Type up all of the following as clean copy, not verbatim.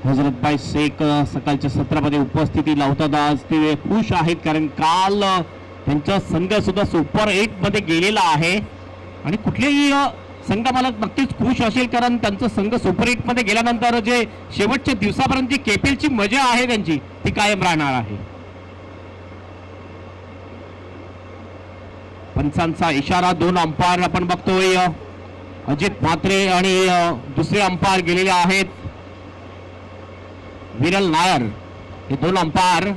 हजरतभाई शेख सकाळच्या सत्रामध्ये उपस्थिती लावतात. आज ते खुश आहेत कारण काल त्यांचा संघ सुद्धा सुपर 8 मध्ये गेलेला आहे आणि कुठल्याही संघ मला नक्कीच खुश असेल कारण त्यांचा संघ सुपर 8 मध्ये गेल्यानंतर जे शेवटच्या दिवसापर्यंत जी केपीएलची मजा आहे त्यांची ती कायम राहणार आहे. पंचांचा इशारा, 2 अंपायर आपण बघतोय, अजित म्हात्रे आणि दुसरे अंपायर गेलेले आहेत विरल नायर. हे 2 umpire.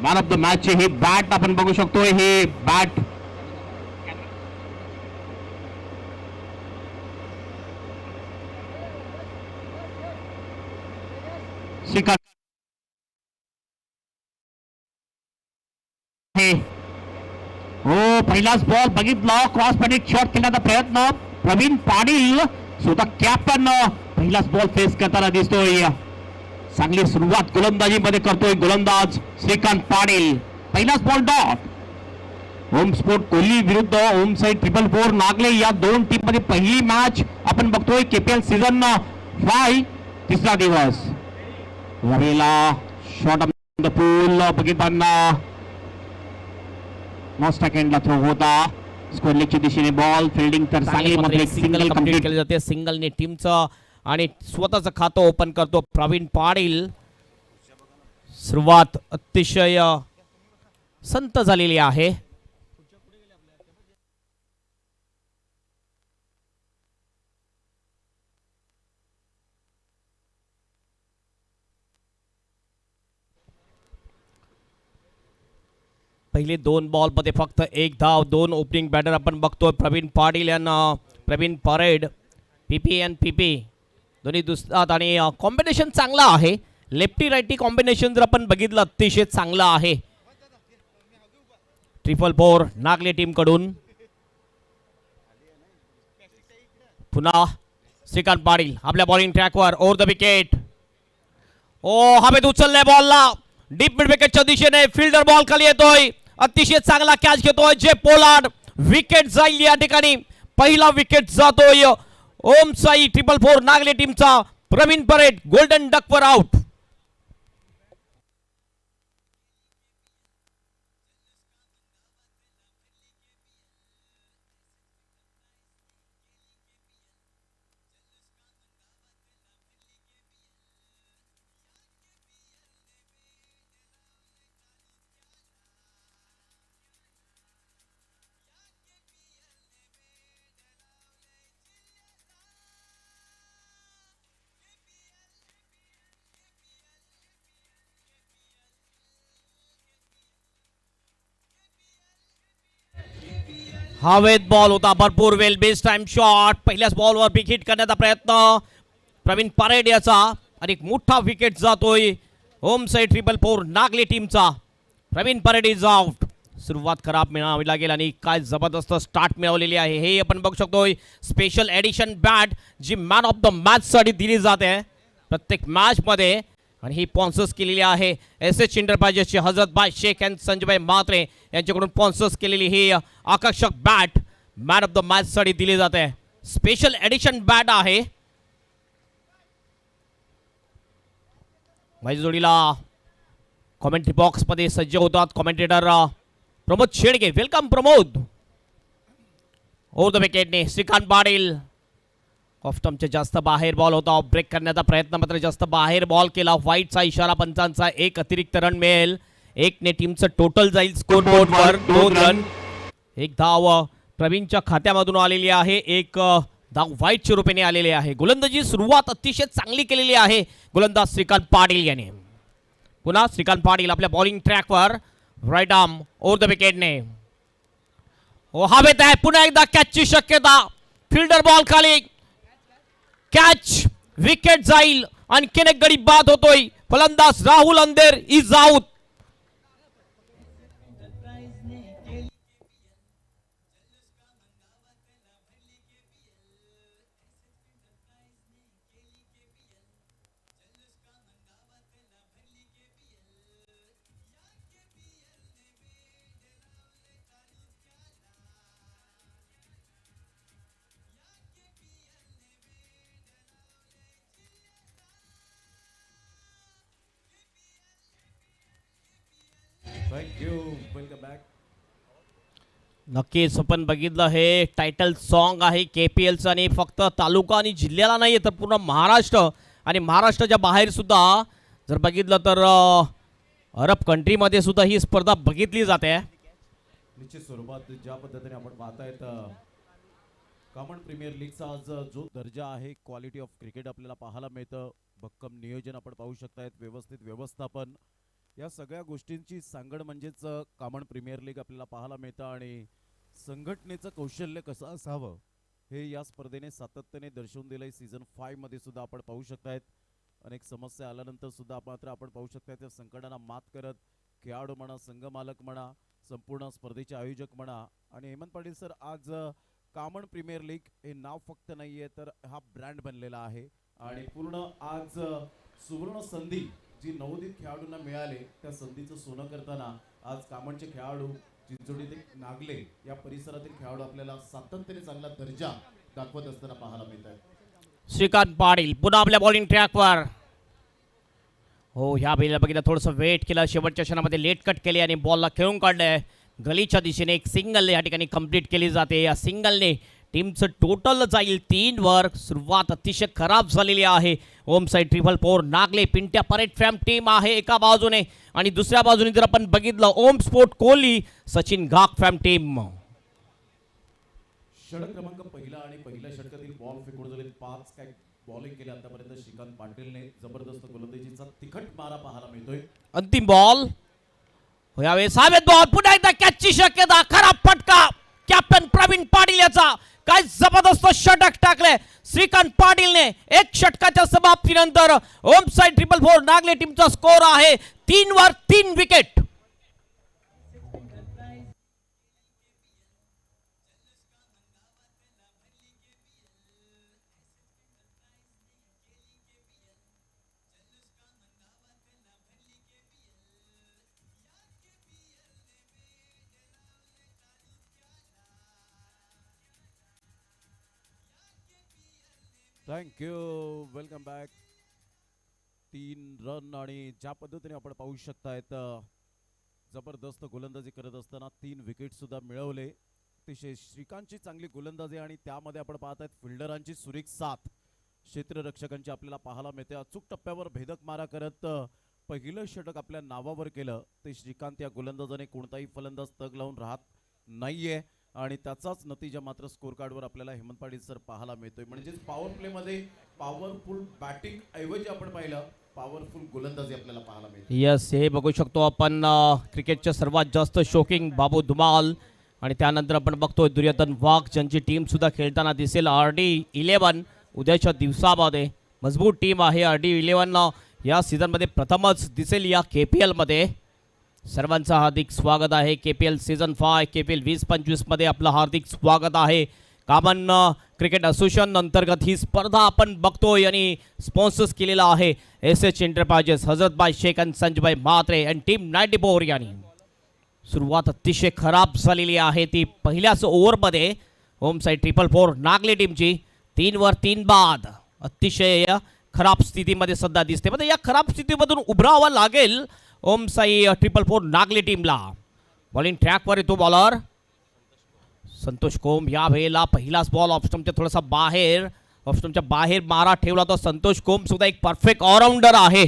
Man of the match ची ही बॅट आपण बघू शकतोय. हे बॅट हो, पहिलाच बॉल बघितला, क्रॉस पॅडिक शॉट खेळण्याचा प्रयत्न. प्रवीण पाटील स्वतः कॅप्टन पहिलाच बॉल फेस करताना दिसतोय. चांगली सुरुवात गोलंदाजीमध्ये करतोय गोलंदाज श्रीकांत पाटील. पहिलाच ball dot. Home sport Kohli विरुद्ध होम साइड 444 नागले या 2 टीम मध्ये पहिली मॅच आपण बघतोय केपीएल सीझन 5 तिसरा दिवस. वरेला शॉट ऑन द पूल बघितताना मोस्ट सेकंडला थ्रो होता. स्कोर लेगच्या दिशेने बॉल. फिल्डिंग तर चांगली मध्ये सिंगल कंप्लीट केले जाते. सिंगलने टीमचं आणि स्वतःचं खातं ओपन करतो प्रवीण पाटील. सुरुवात अतिशय संत झालेली आहे. पहिले 2 बॉल मध्ये फक्त 1 धाव. 2 ओपनिंग बॅटर आपण बघतोय प्रवीण पाटील यांना. प्रवीण परेड पीपी एन पीपी दोन्ही दुसऱ्यात आणि कॉम्बिनेशन चांगला आहे. लेफ्टी राईटी कॉम्बिनेशन जर आपण बघितलं अतिशय चांगला आहे. 444 नागले टीम कडून. पुन्हा श्रीकांत पाटील आपल्या बॉलिंग ट्रॅकवर ओव्हर द विकेट. ओ हवेत उचलले बॉलला डीप मिड विकेटच्या दिशेने. फिल्डर बॉल खाली येतोय. अतिशय चांगला कॅच घेतोय जे पोलार्ड. विकेट जाईल या ठिकाणी. पहिला विकेट जातोय ओम साई 444 नागले टीमचा. प्रवीण परेड गोल्डन डकवर आउट. हवेत बॉल होता भरपूर वेल बेस टाइम शॉट. पहिल्याच बॉलवर बिग हिट करण्याचा प्रयत्न प्रवीण परेड याचा आणि एक मोठा विकेट जातोय होम साइड 444 नागले टीमचा. प्रवीण परेड इज आउट. सुरुवात खराब मिळावी लागेल आणि काय जबरदस्त स्टार्ट मिळवलेली आहे हे आपण बघू शकतोय. स्पेशल एडिशन बॅट जी मॅन ऑफ द मॅच साठी दिली जाते प्रत्येक मॅच मध्ये आणि ही स्पॉन्सर्स केलेली आहे एस एच एंटरप्राइजेसची हजरतभाई शेख अँड संजयभाई म्हात्रे यांच्याकडून स्पॉन्सर्स केलेली ही आकर्षक bat man of the match साठी दिली जाते. स्पेशल एडिशन बॅट आहे. माझ्या जोडीला कॉमेंट्री बॉक्स मध्ये सज्ज होतात commentator Pramod Shedge. Welcome Pramod. Over the विकेटने श्रीकांत पाटील. ऑफ स्टंपच्या जास्त बाहेर बॉल होता. ब्रेक करण्याचा प्रयत्न मात्र जास्त बाहेर बॉल केला. व्हाईटचा इशारा पंचांचा. 1 अतिरिक्त रन मिळेल. 1 ने टीमचं टोटल जाईल स्कोर बोर्डवर. 2 रन. 1 धाव प्रवीणच्या खात्यामधून आलेली आहे. 1 धाव व्हाईटच्या रूपाने आलेली आहे. गोलंदाजी सुरुवात अतिशय चांगली केलेली आहे गोलंदाज श्रीकांत पाटील याने. पुन्हा श्रीकांत पाटील आपल्या बॉलिंग ट्रॅकवर. राईट आर्म ओव्हर द विकेटने. हवेत आहे. पुन्हा एकदा कॅचची शक्यता. फिल्डर बॉल खाली. कॅच. विकेट जाईल. आणखीन एक गडी बाद होतोय. फलंदाज Rahul Ander is out. Thank you. Welcome back. नक्कीच आपण बघितलं हे टायटल सॉन्ग आहे KPLचं आणि फक्त तालुका आणि जिल्ह्याला नाही तर पूर्ण महाराष्ट्र आणि महाराष्ट्राच्या बाहेर सुद्धा जर बघितलं तर अरब कंट्रीमध्ये सुद्धा ही स्पर्धा बघितली जाते. निश्चित स्वरूपात ज्या पद्धतीने आपण पाहतायत कॉमन प्रीमियर लीगचा आज जो दर्जा आहे, क्वालिटी ऑफ क्रिकेट आपल्याला पाहायला मिळतं. भक्कम नियोजन आपण पाहू शकतायत, व्यवस्थित व्यवस्थापन, या सगळ्या गोष्टींची सांगड म्हणजेच कॉमन प्रीमियर लीग आपल्याला पाहायला मिळतं. आणि संघटनेचं कौशल्य कसं असावं हे या स्पर्धेने सातत्याने दर्शवून दिलंय. सीझन 5 मध्ये सुद्धा आपण पाहू शकतायत अनेक समस्या आल्यानंतर सुद्धा मात्र आपण पाहू शकताय त्या संकटांना मात करत खेळाडू म्हणा, संघमालक म्हणा, संपूर्ण स्पर्धेचे आयोजक म्हणा आणि हेमंत पाटील सर, आज कॉमन प्रीमियर लीग हे नाव फक्त नाहीये तर हा ब्रँड बनलेला आहे. आणि पूर्ण आज सुवर्ण संधी जी नवोदित खेळाडूंना मिळाले त्या संधीचं सोनं करताना आज कामणचे खेळाडू, चिंचोडी ते नागले या परिसरातील खेळाडू आपल्याला सातत्याने चांगला दर्जा दाखवत असताना पाहायला मिळत आहे. श्रीकांत पाटील पुन्हा आपल्या बॉलिंग ट्रॅकवर. हो, ह्या बेलला बघितलं थोडंसं वेट केलं, शेवटच्या क्षणामध्ये लेट कट केले आणि बॉलला खेळून काढलंय. गलीच्या दिशेने एक सिंगल या ठिकाणी कंप्लीट केली जाते. या सिंगलने टीमचं टोटल जाईल 3 वर. सुरुवात अतिशय खराब झालेली आहे. Om side 444 Nagle Pintya Parad fam team आहे एका बाजूने आणि दुसऱ्या बाजूने जर आपण बघितलं ओम स्पोर्ट कोहली सचिन घाक फॅम टीम. षटक क्रमांक पहिला आणि पहिल्या षटकातील बॉल फेकून झाले 5 काय बॉलिंग केले आतापर्यंत श्रीकांत पाटीलने. जबरदस्त गोलंदाजीचा तिखट मारा पाहायला मिळतोय. अंतिम बॉल यावेळेस सावेत बॉल, पुन्हा एकदा कॅचची शक्यता, खराब फटका. कॅप्टन प्रवीण पाटील याचा काय जबरदस्त षटक टाकले श्रीकांत पाटीलने. एक षटकाच्या समाप्तीनंतर ओम साईड 444 नागले टीमचा स्कोर आहे 3 वर 3 wicket. Thank you. Welcome back. 3 run आणि ज्या पद्धतीने आपण पाहू शकतायत जबरदस्त गोलंदाजी करत असताना 3 विकेट सुद्धा मिळवले. अतिशय श्रीकांतची चांगली गोलंदाजी आणि त्यामध्ये आपण पाहतायत फिल्डरांची सुरेख साथ, क्षेत्ररक्षकांची आपल्याला पाहायला मिळते. अचूक टप्प्यावर भेदक मारा करत पहिलं षटक आपल्या नावावर केलं ते श्रीकांत या गोलंदाजाने. कोणताही फलंदाज तग लावून राहत नाहीये आणि त्याचाच नतीजा मात्र स्कोर कार्डवर आपल्याला हेमंत पाटील सर पाहायला मिळतोय. म्हणजेच पॉवर प्ले मध्ये पॉवरफुल बॅटिंग ऐवजी आपण पाहिलं पॉवरफुल गोलंदाजी आपल्याला पाहायला मिळते. यस, हे बघू शकतो आपण क्रिकेटच्या सर्वात जास्त शोकिंग बाबू धुमाल आणि त्यानंतर आपण बघतोय दुर्योधन वाघ ज्यांची टीम सुद्धा खेळताना दिसेल. RD11 उद्याच्या दिवसामध्ये मजबूत टीम आहे. RD11 या सीझनमध्ये प्रथमच दिसेल या KPL मध्ये. सर्वांचं हार्दिक स्वागत आहे. KPL सीझन 5 KPL 2025 मध्ये आपलं हार्दिक स्वागत आहे. कॉमन क्रिकेट असोसिएशन अंतर्गत ही स्पर्धा आपण बघतोय आणि स्पॉन्सर्स केलेला आहे SH एंटरप्राइजेस, हजरतबाई शेख आणि संजयभाई म्हात्रे आणि टीम 94 यांनी. सुरुवात अतिशय खराब झालेली आहे ती पहिल्याच ओव्हरमध्ये होम साईड 444 नागले टीमची. 3 वर 3 बाद अतिशय खराब स्थितीमध्ये सध्या दिसते. म्हणजे या खराब स्थितीमधून उभरावं लागेल ओम साई 444 नागले टीमला. बॉलिंग ट्रॅकवर येतो बॉलर संतोष कोम. या वेळेला पहिलाच बॉल ऑफस्टमच्या थोडासा बाहेर, ऑफस्टमच्या बाहेर मारा ठेवला तो संतोष कोम सुद्धा एक परफेक्ट ऑलराऊंडर आहे.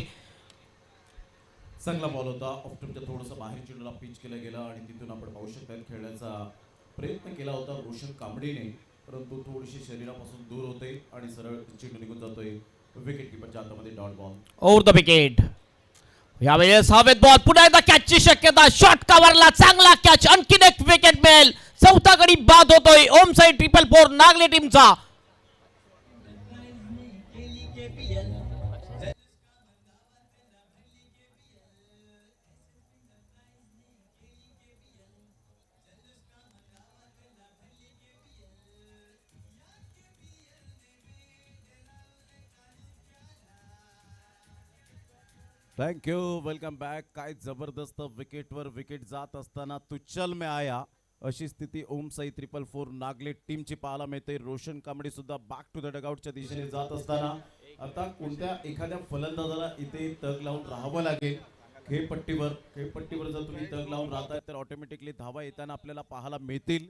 चांगला बॉल होता. ऑफस्टमच्या थोडंसं बाहेर चेंडूला पिच केलं गेलं आणि तिथून आपण पाहू शकता खेळण्याचा प्रयत्न केला होता रोशन कांबडीने, परंतु थोडीशी शरीरापासून दूर होते आणि सरळ चेंडू निघून जातोय विकेट कीपरच्या हातामध्ये. Dot ball over the wicket. यावेळेस हवेत बॉल, पुन्हा एकदा कॅचची शक्यता. शॉट कव्हरला चांगला कॅच, आणखीन एक विकेट मिळेल. चौथा गडी बाद होतोय ओम साईड 444 नागले टीमचा. थँक्यू. Welcome back. काय जबरदस्त विकेटवर विकेट जात असताना तुच्चल में आया अशी स्थिती ओम साई 444 नागले टीमची पाहायला मिळते. रोशन कांबडी सुद्धा बॅक टू द डगआउटच्या दिशेने जात असताना आता कोणत्या एखाद्या फलंदाजाला इथे तग लावून राहावं लागेल. खेळपट्टीवर जर तुम्ही तग लावून राहताय तर ऑटोमॅटिकली धावा येताना आपल्याला पाहायला मिळतील.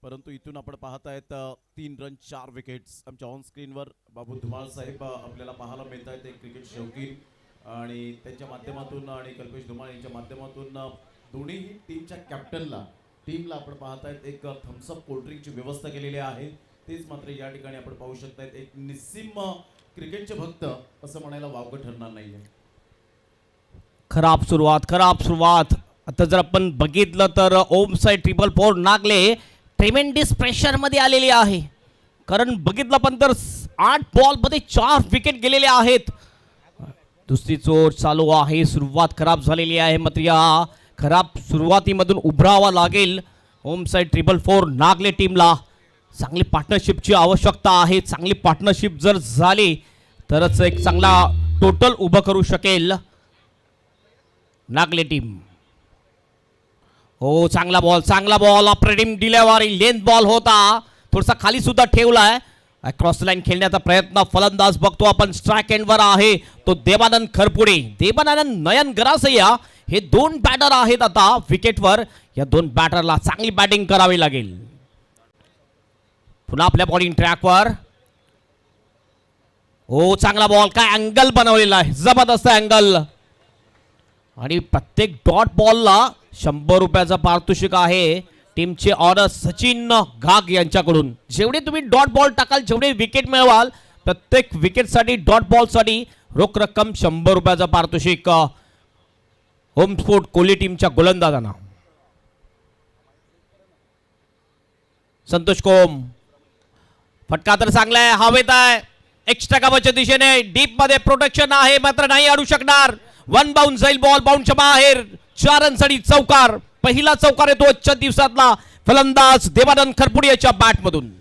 परंतु इथून आपण पाहतायत 3 रन 4 विकेट्स. आमच्या ऑन स्क्रीनवर बाबू धुमाळ साहेब आपल्याला पाहायला मिळत आहेत, एक क्रिकेट शौकीन, आणि त्यांच्या माध्यमातून आणि कल्पेश धुमाळ यांच्या माध्यमातून दोन्ही टीमच्या कॅप्टनला टीमला आपण पाहतायत एक थम्सअप कोल्ड्रिंकची व्यवस्था केलेली आहे. तेच मात्र या ठिकाणी आपण पाहू शकतायत एक निस्सीम क्रिकेटचे भक्त असं म्हणायला वावगं ठरणार नाहीये. खराब सुरुवात. आता जर आपण बघितलं तर ओम साईड 444 नागले ट्रेमेंडिस प्रेशर मध्ये आलेली आहे. कारण बघितलं पण तर 8 बॉल मध्ये 4 विकेट गेलेले आहेत. दुसरी चोर चालू आहे. सुरुवात खराब झालेली आहे. मात्र या खराब सुरुवातीमधून उभरावा लागेल ओम साईड 444 नागले टीमला. चांगली पार्टनरशिपची आवश्यकता आहे. चांगली पार्टनरशिप जर झाली तरच एक चांगला टोटल उभं करू शकेल नागले टीम. हो, चांगला ball operating delivery length ball होता. थोडासा खाली सुद्धा ठेवलाय. क्रॉस लाईन खेळण्याचा प्रयत्न फलंदाज बघतो आपण. स्ट्राइक एंडवर आहे तो देवानंद खरपुडे. देवानंद नयन गरासय्या हे 2 बॅटर आहेत आता विकेटवर. या 2 बॅटरला चांगली बॅटिंग करावी लागेल. पुन्हा आपल्या बॉलिंग ट्रॅकवर. हो, चांगला बॉल. काय अँगल बनवलेला आहे, जबरदस्त अँगल. आणि प्रत्येक डॉट बॉलला 100 रुपयाचा पारितोषिक आहे. टीमचे ऑर्डर सचिन घाग यांच्याकडून. जेवढे तुम्ही डॉट बॉल टाकाल, जेवढे विकेट मिळवाल, प्रत्येक विकेटसाठी डॉट बॉलसाठी रोख रक्कम 100 रुपयाचा पारितोषिक होम स्पोर्ट कोहली टीमच्या गोलंदाजांना. संतोष कोम. फटका तर चांगला आहे, हवेत आहे. एक्स्ट्रा कव्हरच्या दिशेने डीप मध्ये प्रोटेक्शन आहे, मात्र नाही अडू शकणार. 1 बाउंस जाईल. बॉल बाउंसच्या बाहेर. 4 रनसाठी चौकार. पहिला चौकार येतो आजच्या दिवसातला फलंदाज देवानंद खरपुडे याच्या बॅटमधून.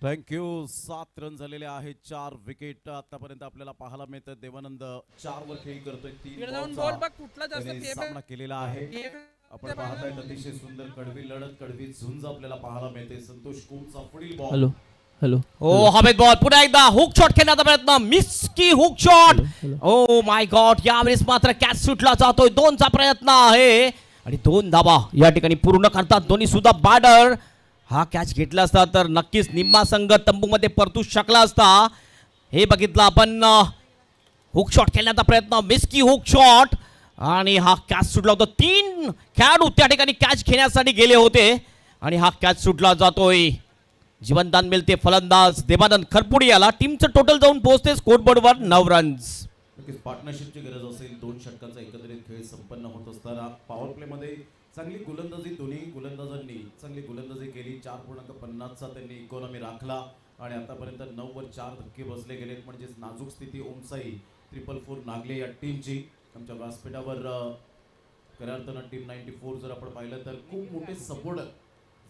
थँक्यू. 7 रन झालेले आहेत. 4 विकेट आतापर्यंत आपल्याला पाहायला मिळतं. देवानंद 4 वर खेळी करतोय. 3 बॉलचा सामना केलेला आहे. आपण पाहताय अतिशय सुंदर कडवी लढत, कडवी झुंज आपल्याला पाहायला मिळते. संतोष कुमचा पुढील बॉल. हॅलो. ओ, हवेत बॉल. पुन्हा एकदा हुक शॉट खेळण्याचा प्रयत्न. मिस की hook shot. Oh my God. यावेळेस मात्र कॅच सुटला जातोय. 2चा प्रयत्न आहे आणि 2 धावा या ठिकाणी पूर्ण करतात दोन्ही सुद्धा बॅटर. हा कॅच घेतला असता तर नक्कीच निम्मा संघ तंबूमध्ये परतू शकला असता. हे बघितलं आपण. हुक शॉट खेळण्याचा प्रयत्न. मिस्की हुक शॉट आणि हा कॅच सुटला होता. 3 खेळाडू त्या ठिकाणी कॅच घेण्यासाठी गेले होते आणि हा कॅच सुटला जातोय. जीवनदान मिळते फलंदाज देवानंद खरपुडे याला. टीमचं टोटल जाऊन पोहोचते स्कोरबोर्डवर 9 रन्स. नक्कीच पार्टनरशिपची गरज असेल. 2 षटकांचा एकत्रित खेळ संपन्न होत असताना पॉवर प्ले मध्ये चांगली गोलंदाजी, दोन्ही गोलंदाजांनी चांगली गोलंदाजी केली. 4.50चा त्यांनी इकॉनॉमी राखला आणि आतापर्यंत 9 वर 4 धक्के बसले गेलेत. म्हणजेच नाजूक स्थिती ओमसाई 444 नागले या टीमची. आमच्या व्यासपीठावर खऱ्या अर्थानं टीम 94 जर आपण पाहिलं तर खूप मोठे सपोर्टर,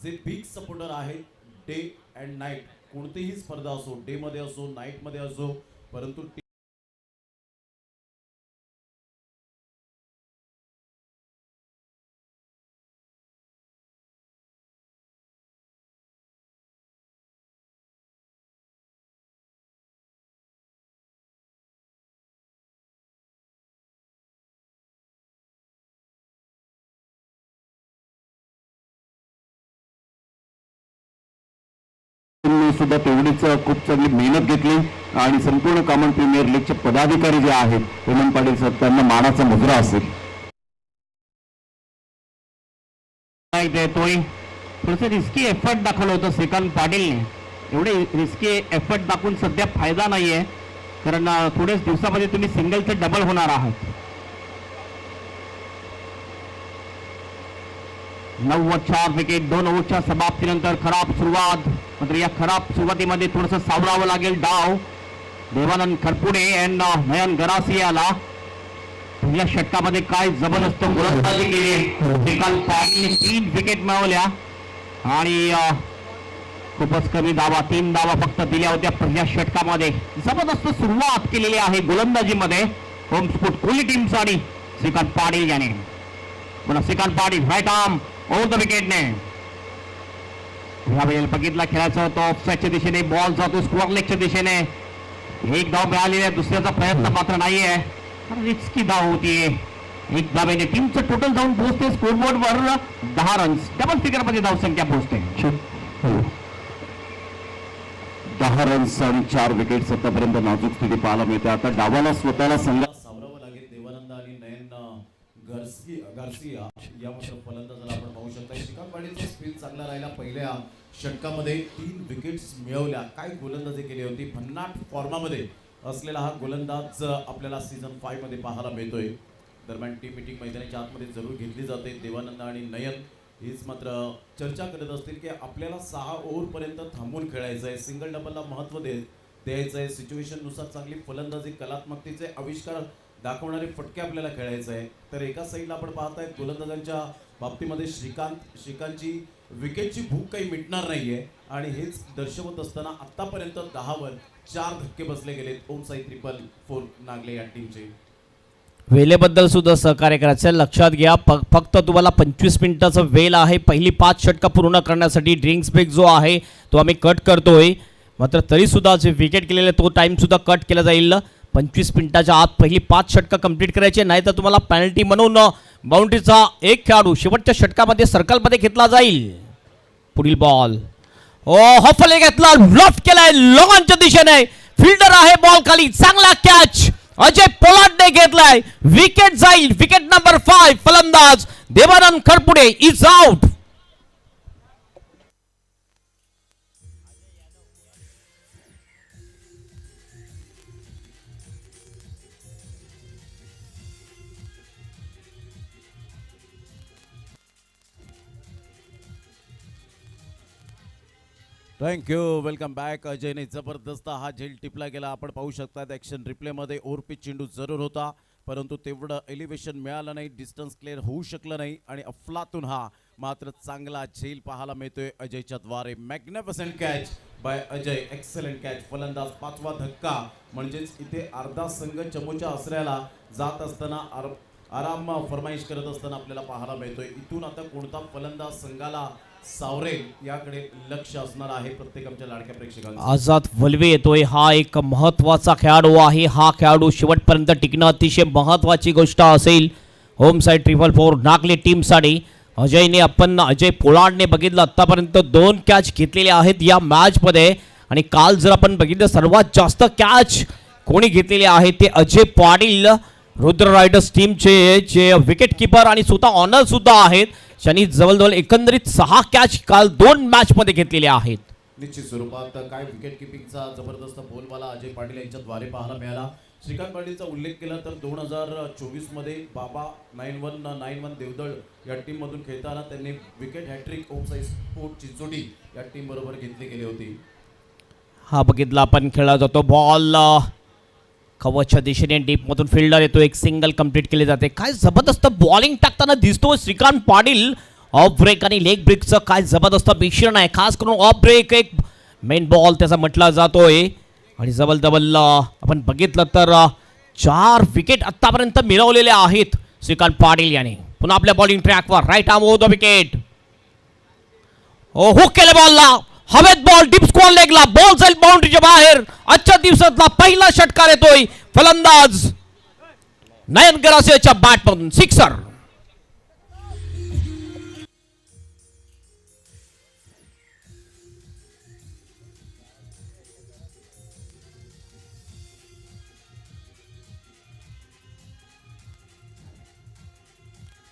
जे बिग सपोर्टर आहेत डे अँड नाईट, कोणतीही स्पर्धा असो, डे मध्ये असो नाईट मध्ये असो, परंतु सुद्धा तेवढीच खूप चांगली मेहनत घेतली आणि संपूर्ण कॉमन प्रीमियर लीगचे पदाधिकारी जे आहेत हेमंत पाटील सर, त्यांना मानाचा मुजरा असेल. देतोय थोडंसं रिस्की एफर्ट दाखवलं होतं श्रीकांत पाटीलने. एवढे रिस्की एफर्ट दाखवून सध्या फायदा नाहीये, कारण थोड्याच दिवसामध्ये तुम्ही सिंगलचे डबल होणार आहात. 9 वर 4 विकेट. 2 ओव्हरच्या समाप्तीनंतर खराब सुरुवात. मात्र या खराब सुरुवातीमध्ये थोडंसं सावरावं लागेल डाव. देवानंद खरपुडे अँड नयन गरासियाला पहिल्या षटकामध्ये काय जबरदस्त गोलंदाजी केली. श्रीकांत पाटीलने 3 विकेट मिळवल्या आणि खूपच कमी धावा, 3 धावा फक्त दिल्या होत्या पहिल्या षटकामध्ये. जबरदस्त सुरुवात केलेली आहे गोलंदाजीमध्ये होम स्पोर्ट कोहली टीमसाठी श्रीकांत पाटील याने. पुन्हा Shrikant Patil right arm over the विकेटने. यावेळेला बघितला खेळायचा होतो ऑफसाईडच्या दिशेने, बॉल जातो स्क्वेअर लेगच्या दिशेने. एक धाव मिळालेली आहे, दुसऱ्याचा प्रयत्न मात्र नाहीये, रिस्की धाव होतीये. एक धावेने टीमचं टोटल जाऊन पोहोचते स्कोरबोर्ड वर 10 रन्स, डबल फिगर मध्ये धावसंख्या पोहोचते. 10 रन्स आणि 4 विकेट्स आतापर्यंत नाजूक स्थिती पाहायला मिळते. आता डावाला स्वतःला संघ सावरावं लागेल. देवानंद आणि नयन गार्सिया यामध्ये फलंदाजाला आपण पाहू शकता. श्रीकांत पाटीलचा स्पिन चांगला राहिला. पहिल्या षटकामध्ये 3 विकेट्स मिळवल्या. काय गोलंदाजी केली होती. भन्नाट फॉर्मामध्ये असलेला हा गोलंदाज आपल्याला सीझन 5 मध्ये पाहायला मिळतोय. दरम्यान टीम मीटिंग मैदानाच्या आतमध्ये जरूर घेतली जाते. देवानंद आणि नयन हीच मात्र चर्चा करत असतील की आपल्याला 6 ओव्हरपर्यंत थांबून खेळायचं आहे, सिंगल डबलला महत्त्व द्यायचं आहे, सिच्युएशननुसार चांगली फलंदाजी, कलात्मकतेचे आविष्कार दाखवणारे फटके आपल्याला खेळायचं आहे. तर एका साईडला आपण पाहतायत गोलंदाजांच्या बाबतीमध्ये श्रीकांतची विकेटची भूक काही मिटणार नाहीये आणि हेच दर्शवत असताना आतापर्यंत 10 वर 4 धक्के बसले गेलेत. ओम साई 444 नागले या टीमचे. वेळेबद्दल सुद्धा सहकार्य करायचं आहे. लक्षात घ्या फक्त तुम्हाला 25 मिनिटाचा वेळ आहे. पहिली 5 षटकं पूर्ण करण्यासाठी. ड्रिंक्स ब्रेक जो आहे तो आम्ही कट करतोय, मात्र तरीसुद्धा जे विकेट केलेले तो टाईमसुद्धा कट केला जाईल. 25 मिनिटाच्या आत पहिली 5 षटकं कंप्लीट करायची, नाही तर तुम्हाला पेनल्टी म्हणून बाउंड्रीचा एक खेळाडू शेवटच्या षटकामध्ये सर्कलमध्ये घेतला जाईल. पुढील बॉल हॉफले घेतला, लॉफ्ट केलाय लॉंगच्या दिशेने, फिल्डर आहे बॉल खाली, चांगला कॅच अजय पोलार्डने घेतलाय. विकेट जाईल. Wicket number 5. फलंदाज Devanand Kharpude is out. Thank you. Welcome back. अजयने जबरदस्त हा झेल टिपला गेला. आपण पाहू शकता ॲक्शन रिप्लेमध्ये ओव्हरपिच चेंडू जरूर होता, परंतु तेवढं एलिव्हेशन मिळालं नाही, डिस्टन्स क्लिअर होऊ शकलं नाही आणि अफलातून हा मात्र चांगला झेल पाहायला मिळतोय अजयच्या द्वारे. Magnificent catch by Ajay, excellent catch. फलंदाज 5वा धक्का, म्हणजेच इथे अर्धा संघ चमूच्या आसऱ्याला जात असताना आराम फरमाईश करत असताना आपल्याला पाहायला मिळतोय. इथून आता कोणता फलंदाज संघाला सावरेल याकडे लक्ष असणार आहे प्रत्येक आमच्या लाडक्या प्रेक्षकांचं. आझाद वल्वे येतोय. हा एक महत्वाचा खेळाडू आहे. हा खेळाडू शेवटपर्यंत टिकणं अतिशय महत्वाची गोष्ट असेल होम साईड 444 नागले टीमसाठी. अजय पोलार्डने बघितलं आतापर्यंत 2 कॅच घेतलेले आहेत या मॅचमध्ये, आणि काल जर आपण बघितलं सर्वात जास्त कॅच कोणी घेतलेले आहेत ते अजय पाटील, रुद्र रायडर्स टीमचे जे विकेट किपर आणि स्वतः ऑनर सुद्धा आहेत, त्यांनी जवळजवळ एकंदरीत 6 कॅच काल 2 मॅच मध्ये घेतलेले आहेत. निश्चित स्वरूपात काय विकेट किपिंगचा जबरदस्त बोलबाला अजय पाटील यांच्याद्वारे पाहायला मिळाला. श्रीकांत पाटीलचा उल्लेख केला तर 2024 मध्ये बाबा 9191 देवदळ या टीम मधून खेळताना त्यांनी विकेट हॅट्रिक ओम साई स्पोर्ट चिंचोली या टीम बरोबर घेतली गेली होती. हा बघितला आपण खेळला जातो बॉल कवचच्या दिशेने, डीप मधून फिल्डर येतो, एक सिंगल कंप्लीट केले जाते. काय जबरदस्त बॉलिंग टाकताना दिसतो श्रीकांत पाटील. ऑफ ब्रेक आणि लेग ब्रेकचं काय जबरदस्त मिश्रण आहे. खास करून ऑफ ब्रेक एक मेन बॉल त्याचा म्हटला जातोय, आणि जबल आपण बघितलं तर 4 विकेट आतापर्यंत मिळवलेले आहेत श्रीकांत पाटील याने. पुन्हा आपल्या बॉलिंग ट्रॅकवर right arm over the wicket. Hook केले बॉलला, हवेत बॉल डीप स्क्वेअर लेगला, बॉल जाईल बाउंड्रीच्या बाहेर. आजच्या दिवसातला पहिला षटकार येतोय. फलंदाज नयन गरासियाच्या बॅट मधून सिक्सर.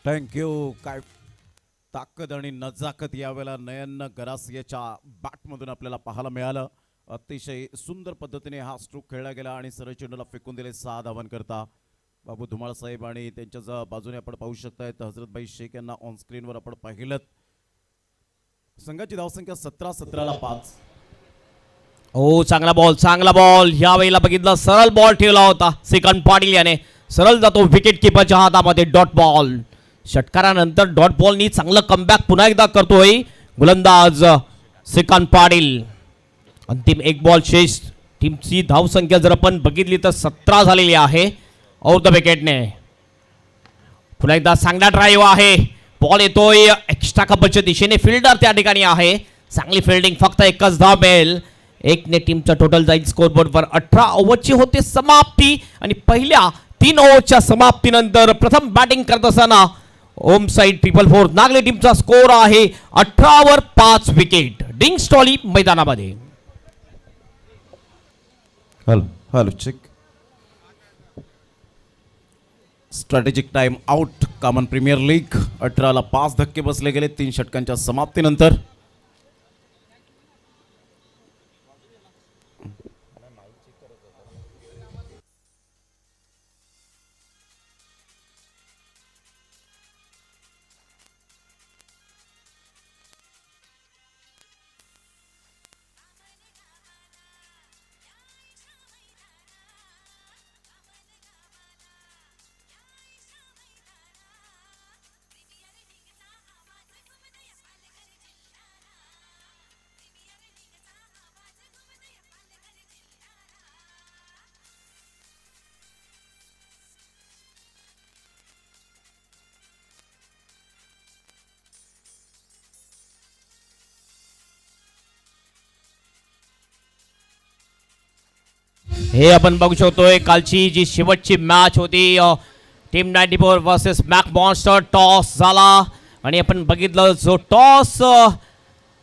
थँक्यू. काय ताकद आणि नजाकत यावेळेला नयन गरासियाच्या बॅटमधून आपल्याला पाहायला मिळालं. अतिशय सुंदर पद्धतीने हा स्ट्रोक खेळला गेला आणि सरळ चेंडूला फेकून दिले 6 धावां करता. बाबू धुमाळ साहेब आणि त्यांच्या बाजूने आपण पाहू शकताय हजरतभाई शेख यांना ऑन स्क्रीनवर आपण पाहिलं. संघाची धावसंख्या 17-17 ला 5. हो चांगला बॉल यावेळेला बघितला, सरळ बॉल ठेवला होता श्रीकांत पाटील याने. सरळ जातो विकेट किपरच्या हातामध्ये. Dot ball. षटकारानंतर डॉट बॉलनी चांगलं कमबॅक पुन्हा एकदा करतोय गोलंदाज श्रीकांत पाटील. अंतिम एक बॉल शेष. टीमची धावसंख्या जर आपण बघितली तर 17 झालेली आहे. आउट द विकेटने पुन्हा एकदा चांगला ड्राईव्ह आहे. बॉल येतोय एक्स्ट्रा कपलच्या दिशेने. फिल्डर त्या ठिकाणी आहे. चांगली फिल्डिंग. फक्त एकच धाव मिळेल. एकने टीमचा टोटल जाईल स्कोरबोर्डवर. 18 ओव्हरची होते समाप्ती आणि पहिल्या 3 ओव्हरच्या समाप्तीनंतर प्रथम बॅटिंग करत असताना ओम साईड 444 नागले टीमचा स्कोर आहे 18 वर 5 विकेट. डिंग स्टॉली मैदानामध्ये. Hello check. Strategic time out. Common premier league 18ला 5 धक्के बसले गेले 3 षटकांच्या समाप्तीनंतर. हे आपण बघू शकतोय कालची जी शेवटची मॅच होती team 94 versus Mac monster. Toss झाला आणि आपण बघितलं जो टॉस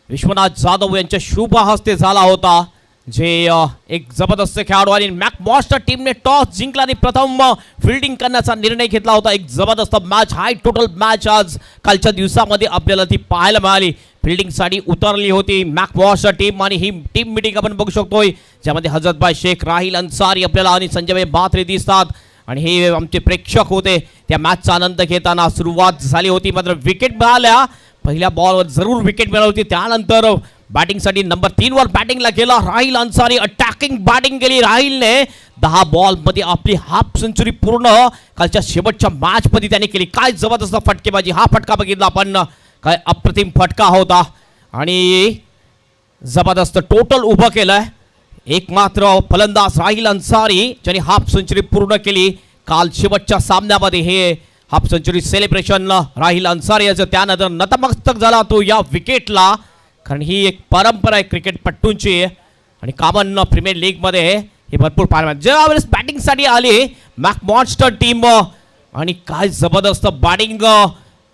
विश्वनाथ जाधव यांच्या शुभ हस्ते झाला होता. जे एक जबरदस्त खेळाडू आणि मॅक मॉन्स्टर टीमने टॉस जिंकला आणि प्रथम फिल्डिंग करण्याचा निर्णय घेतला होता. एक जबरदस्त मॅच. हाय टोटल मॅच आज कालच्या दिवसामध्ये आपल्याला ती पाहायला मिळाली. फिल्डिंगसाठी उतरली होती मॅक मॉन्स्टर टीम आणि ही टीम मिटिंग आपण बघू शकतोय ज्यामध्ये हजरतभाई शेख, राहिल अन्सारी आपल्याला आणि संजय बात्रे दिसतात आणि हे आमचे प्रेक्षक होते. त्या मॅचचा आनंद घेताना सुरुवात झाली होती मात्र विकेट मिळाल्या. पहिल्या बॉलवर जरूर विकेट मिळाली होती. त्यानंतर बॅटिंगसाठी नंबर 3 वर बॅटिंगला गेला राहिल अन्सारी. अटॅकिंग बॅटिंग केली राहिलने. 10 बॉलमध्ये आपली हाफ सेंचुरी पूर्ण कालच्या शेवटच्या मॅचमध्ये त्याने केली. काय जबरदस्त फटकेबाजी. हा फटका बघितला आपण. काय अप्रतिम फटका होता आणि जबरदस्त टोटल उभं केलंय. एक मात्र फलंदाज राहिल अन्सारी ज्याने हाफ सेंचुरी पूर्ण केली काल शेवटच्या सामन्यामध्ये. हे हाफ सेंचुरी सेलिब्रेशन राहिल अन्सारी याचं त्यानंतर नतमस्तक झाला तो या विकेटला. कारण ही एक परंपरा आहे क्रिकेटपटूंची आणि कॉमन प्रीमियर लीगमध्ये हे भरपूर पाहायला. ज्यावेळेस बॅटिंगसाठी आली मॅक मॉन्स्टर टीम आणि काय जबरदस्त बॅटिंग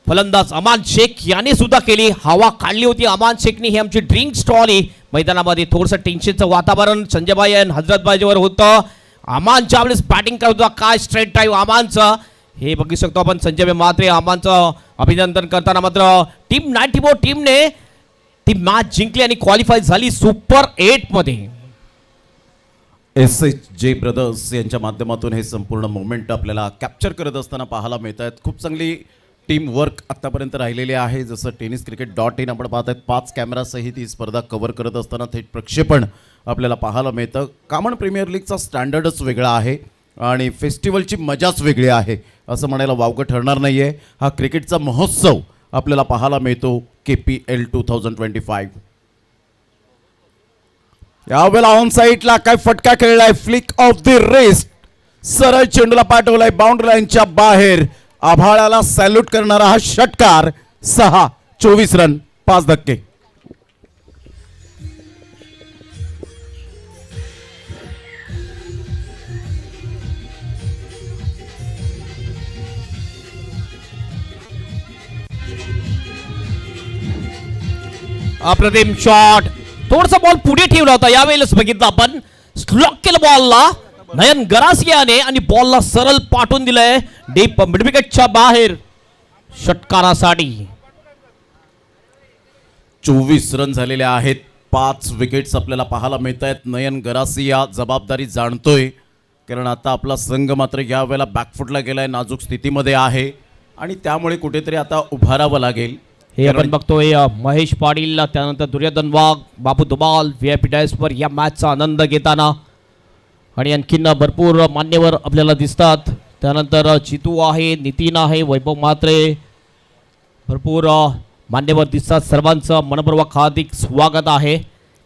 फलंदाज अमान शेख याने सुद्धा केली. हवा काढली होती अमान शेखनी. ही आमची ड्रिंक स्टॉली मैदानामध्ये थोडंसं टेन्शनचं वातावरण संजयभाई आणि हजरतभाईवर होतं. अमान ज्यावेळेस बॅटिंग करत होता काय स्ट्रेट ड्राईव्ह अमानचं हे बघू शकतो आपण. संजय मात्रे अमानचं अभिनंदन करताना मात्र टीम 94 टीमने ती मॅच जिंकली आणि क्वालिफाय झाली सुपर 8 मध्ये. SHJ ब्रदर्स यांच्या माध्यमातून हे संपूर्ण मोमेंट आपल्याला कॅप्चर करत असताना पाहायला मिळत आहेत. खूप चांगली टीम वर्क आत्तापर्यंत राहिलेली आहे. जसं tenniscricket.in आपण पाहत आहेत 5 कॅमेरासहित ही स्पर्धा कव्हर करत असताना थेट प्रक्षेपण आपल्याला पाहायला मिळतं. कॉमन प्रीमियर लीगचा स्टँडर्डच वेगळा आहे आणि फेस्टिवलची मजाच वेगळी आहे असं म्हणायला वावगं ठरणार नाही आहे. हा क्रिकेटचा महोत्सव आपल्याला पाहायला मिळतो KPL 2025. यावेळेला ऑन साईडला काय फटका खेळलाय. Flick of the wrist. सरळ चेंडूला पाठवलाय बाउंड्री लाईनच्या बाहेर. आभाळाला सॅल्यूट करणारा हा षटकार. 6 24 रन 5 धक्के. अप्रतिम शॉट. थोडासा बॉल पुढे ठेवला होता यावेळेस बघितलं आपण. स्लॉक केलं बॉलला नयन गरासियाने आणि बॉलला सरळ पाठवून दिलंय डीप मिड विकेटच्या बाहेर षटकारासाठी. 24 रन झालेले आहेत. 5 विकेट्स आपल्याला पाहायला मिळत आहेत. नयन गरासिया जबाबदारी जाणतोय कारण आता आपला संघ मात्र यावेळेला बॅकफुटला गेलाय. नाजूक स्थितीमध्ये आहे आणि त्यामुळे कुठेतरी आता उभारावं लागेल. हे आपण बघतोय महेश पाटील त्यानंतर दुर्योधन वाघ, बाबू दुबाल VIP डायसवर या मॅचचा आनंद घेताना आणि आणखीन भरपूर मान्यवर आपल्याला दिसतात. त्यानंतर चितू आहे, नितीन आहे, वैभव मात्रे, भरपूर मान्यवर दिसतात, सर्वांचं मनपूर्वक हार्दिक स्वागत आहे.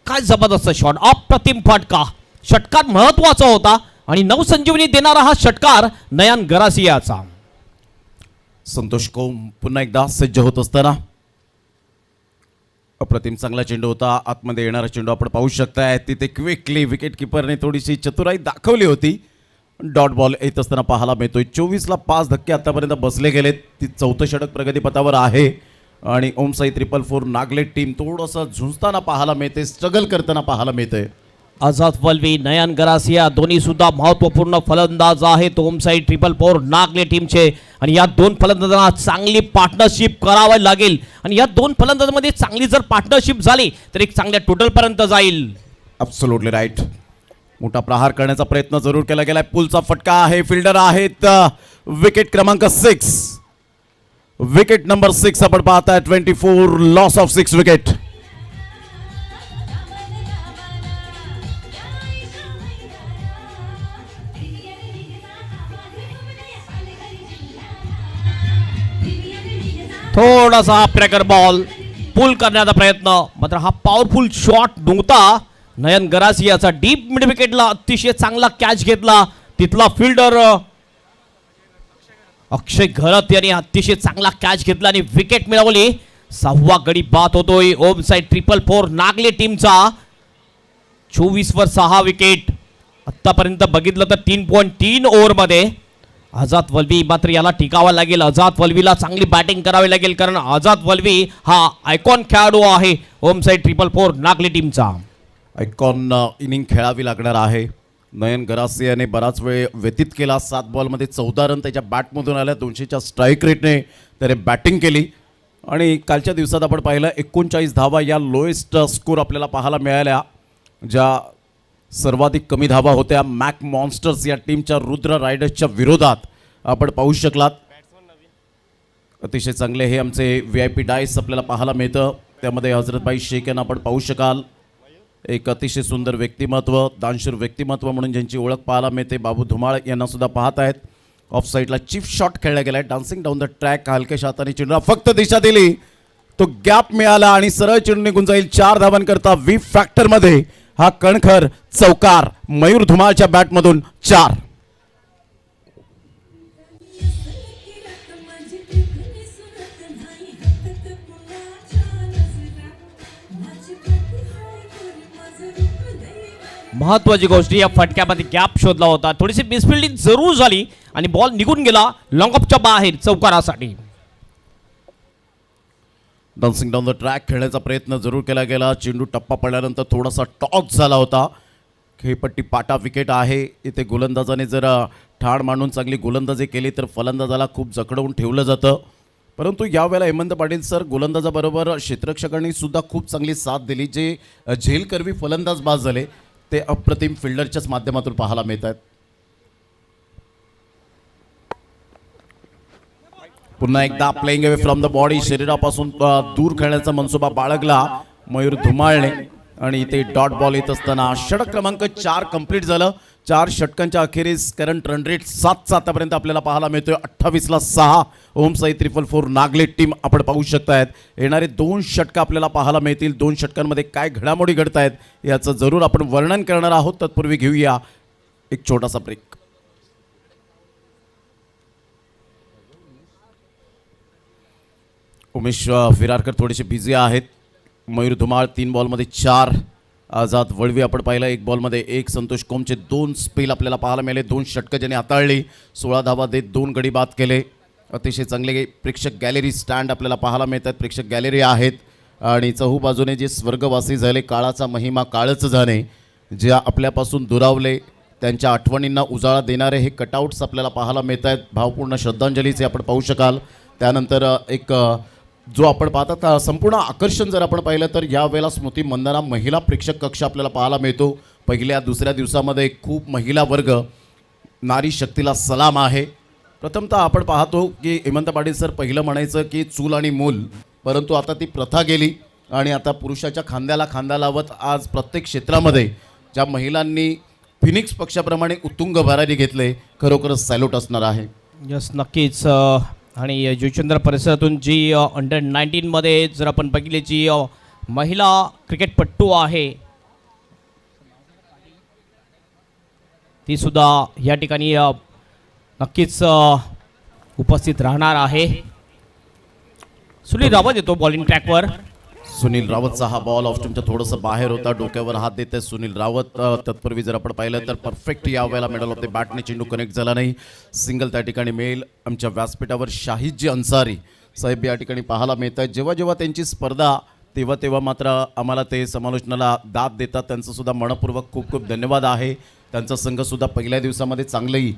काय जबरदस्त शॉट, अप्रतिम फटका. षटकार महत्वाचा होता आणि नवसंजीवनी देणारा हा षटकार नयन गरासियाचा. संतोष कोम पुन्हा एकदा सज्ज होत असताना अप्रतिम चांगला चेंडू होता. आतमध्ये येणारा चेंडू आपण पाहू शकताय. तिथे क्विकली विकेट किपरने थोडीशी चतुराई दाखवली होती. डॉट बॉल येत असताना पाहायला मिळतोय. 24ला 5 धक्के आतापर्यंत बसले गेलेत. ती चौथं षटक प्रगतीपथावर आहे आणि ओम साई 444 नागले टीम थोडंसं झुंजताना पाहायला मिळते, स्ट्रगल करताना पाहायला मिळते. आझाद वल्वी, नयन गरासिया दोन्ही सुद्धा महत्वपूर्ण फलंदाज आहेत ओम साई 444 नागले टीमचे. आणि या दोन फलंदाजांना चांगली पार्टनरशिप करावी लागेल आणि या दोन फलंदाजांमध्ये चांगली जर पार्टनरशिप झाली तर एक चांगल्या टोटलपर्यंत जाईल. Absolutely right. मोठा प्रहार करण्याचा प्रयत्न जरूर केला गेलाय. पुलचा फटका आहे. फिल्डर आहेत विकेट क्रमांक 6, विकेट नंबर 6 आपण पाहताय. 24 लॉस ऑफ 6 विकेट. थोडासा प्रॅकर बॉल पुल करण्याचा प्रयत्न, मात्र हा पॉवरफुल शॉट नव्हता. नयन गरासियाचा डीप मिड विकेटला अतिशय चांगला कॅच घेतला. तिथला फिल्डर अक्षय घरत यांनी अतिशय चांगला कॅच घेतला आणि विकेट मिळवली. 6वा गडी बाद होतोय ओम साई 444 नागले टीमचा. 24 वर 6 विकेट. आतापर्यंत बघितलं तर 3.3 ओव्हरमध्ये आझाद वल्वी मात्र याला टिकावा लागेल. आझाद वल्वीला चांगली बॅटिंग करावी लागेल कारण आझाद वल्वी हा आयकॉन खेळाडू आहे ओम साई 444 नागले टीमचा. आयकॉन इनिंग खेळावी लागणार आहे. नयन गरासियाने बराच वेळ व्यतीत केला. 7 बॉलमध्ये 14 रन त्याच्या बॅटमधून आल्या. 200च्या स्ट्राईक रेटने त्याने बॅटिंग केली आणि कालच्या दिवसात आपण पाहिलं 39 धावा या लोएस्ट स्कोर आपल्याला पाहायला मिळाल्या. ज्या सर्वाधिक कमी धावा होत्या मॅक मॉन्स्टर्स या टीमच्या रुद्र रायडर्सच्या विरोधात आपण पाहू शकलात. अतिशय चांगले हे आमचे VIP डायस आपल्याला पाहायला मिळतं. त्यामध्ये हजरतभाई शेख यांना आपण पाहू शकाल. एक अतिशय सुंदर व्यक्तिमत्व, दानशूर व्यक्तिमत्व म्हणून ज्यांची ओळख पाहायला मिळते. बाबू धुमाळ यांना सुद्धा पाहत आहेत. ऑफ साईडला चीफ शॉट खेळला गेला आहे. डान्सिंग डाऊन द ट्रॅक हलक्याशा हाताने चेंडूला फक्त दिशा दिली, तो गॅप मिळाला आणि सरळ चेंडू निघून जाईल. 4 धावांकरता व्ही फॅक्टरमध्ये हा कणखर चौकार मयूर धुमाळच्या बॅटमधून 4. महत्वाची गोष्ट या फटक्यामध्ये गॅप शोधला होता. थोडीशी मिसफिल्डिंग जरूर झाली आणि बॉल निघून गेला लॉंग ऑफच्या बाहेर चौकारासाठी. डान्सिंग डाऊन द ट्रॅक खेळण्याचा प्रयत्न जरूर केला गेला. चेंडू टप्पा पडल्यानंतर थोडासा टॉस झाला होता. खेळपट्टी पाटा विकेट आहे. इथे गोलंदाजाने जर ठाण मांडून चांगली गोलंदाजी केली तर फलंदाजाला खूप जखडवून ठेवलं जातं. परंतु यावेळेला हेमंत पाटील सर गोलंदाजाबरोबर क्षेत्ररक्षकांनी सुद्धा खूप चांगली साथ दिली. जे झेलकरवी फलंदाज बाद झाले ते अप्रतिम फिल्डरच्याच माध्यमातून पाहायला मिळत आहेत. पुन्हा एकदा playing away from the body, शरीरापासून दूर खेळण्याचा मनसुबा बाळगला मयूर धुमाळने आणि इथे डॉट बॉल येत असताना षटक क्रमांक 4 कंप्लीट झालं. 4 षटकांच्या अखेरीस करंट रन रेट 7चा आतापर्यंत आपल्याला पाहायला मिळतोय. 28ला 6 ओम साई 444 नागले टीम आपण पाहू शकतायत. येणारे 2 षटकं आपल्याला पाहायला मिळतील. 2 षटकांमध्ये काय घडामोडी घडत आहेत याचं जरूर आपण वर्णन करणार आहोत. तत्पूर्वी घेऊया एक छोटासा ब्रेक. उमेश विरारकर थोडेसे बिझी आहेत. मयूर धुमाळ 3 बॉलमध्ये 4. आझाद वळवी आपण पाहिलं 1 बॉलमध्ये 1. संतोष कोमचे 2 स्पेल आपल्याला पाहायला मिळाले. 2 षटकं ज्याने हाताळली. 16 धावा देत 2 गडी बाद केले. अतिशय चांगले प्रेक्षक गॅलरी स्टँड आपल्याला पाहायला मिळतात. प्रेक्षक गॅलरी आहेत आणि चहूबाजूने जे स्वर्गवासी झाले, काळाचा महिमा काळच जाणे, जे आपल्यापासून दुरावले, त्यांच्या आठवणींना उजाळा देणारे हे कटआउट्स आपल्याला पाहायला मिळत आहेत. भावपूर्ण श्रद्धांजलीचे आपण पाहू शकाल. त्यानंतर एक जो आपण पाहतात संपूर्ण आकर्षण जर आपण पाहिलं तर यावेळेला स्मृती मंदाना महिला प्रेक्षक कक्ष आपल्याला पाहायला मिळतो. पहिल्या दुसऱ्या दिवसामध्ये खूप महिला वर्ग, नारी शक्तीला सलाम आहे. प्रथमतः आपण पाहतो की हेमंत पाटील सर पहिलं म्हणायचं की चूल आणि मूल, परंतु आता ती प्रथा गेली आणि आता पुरुषाच्या खांद्याला खांदा लावत आज प्रत्येक क्षेत्रामध्ये ज्या महिलांनी फिनिक्स पक्षाप्रमाणे उत्तुंग भरारी घेतले, खरोखरच सॅल्यूट असणार आहे. यस, नक्कीच. आणि जुचंद्र परिसरातून जी अंडर 19 मध्ये जर आपण बघितली जी महिला क्रिकेटपट्टू आहे ती सुद्धा या ठिकाणी नक्कीच उपस्थित राहणार आहे. सुनील रावत येतो बॉलिंग ट्रॅकवर. सुनील रावतचा हा बॉल ऑफ स्टंपच्या थोडंसं बाहेर होता, डोक्यावर हात देते सुनील रावत. तत्पूर्वी जर आपण पाहिलं तर परफेक्ट या वेळेला मिडल ऑफ द बॅटने चेंडू कनेक्ट झाला नाही. सिंगल त्या ठिकाणी मिळेल. आमच्या व्यासपीठावर शाहिदजी अन्सारी साहेब या ठिकाणी पाहायला मिळत आहेत. जेव्हा जेव्हा त्यांची स्पर्धा तेव्हा मात्र आम्हाला ते समालोचनाला दाद देतात. त्यांचं सुद्धा मनपूर्वक खूप खूप धन्यवाद आहे. त्यांचा संघसुद्धा पहिल्या दिवसामध्ये चांगली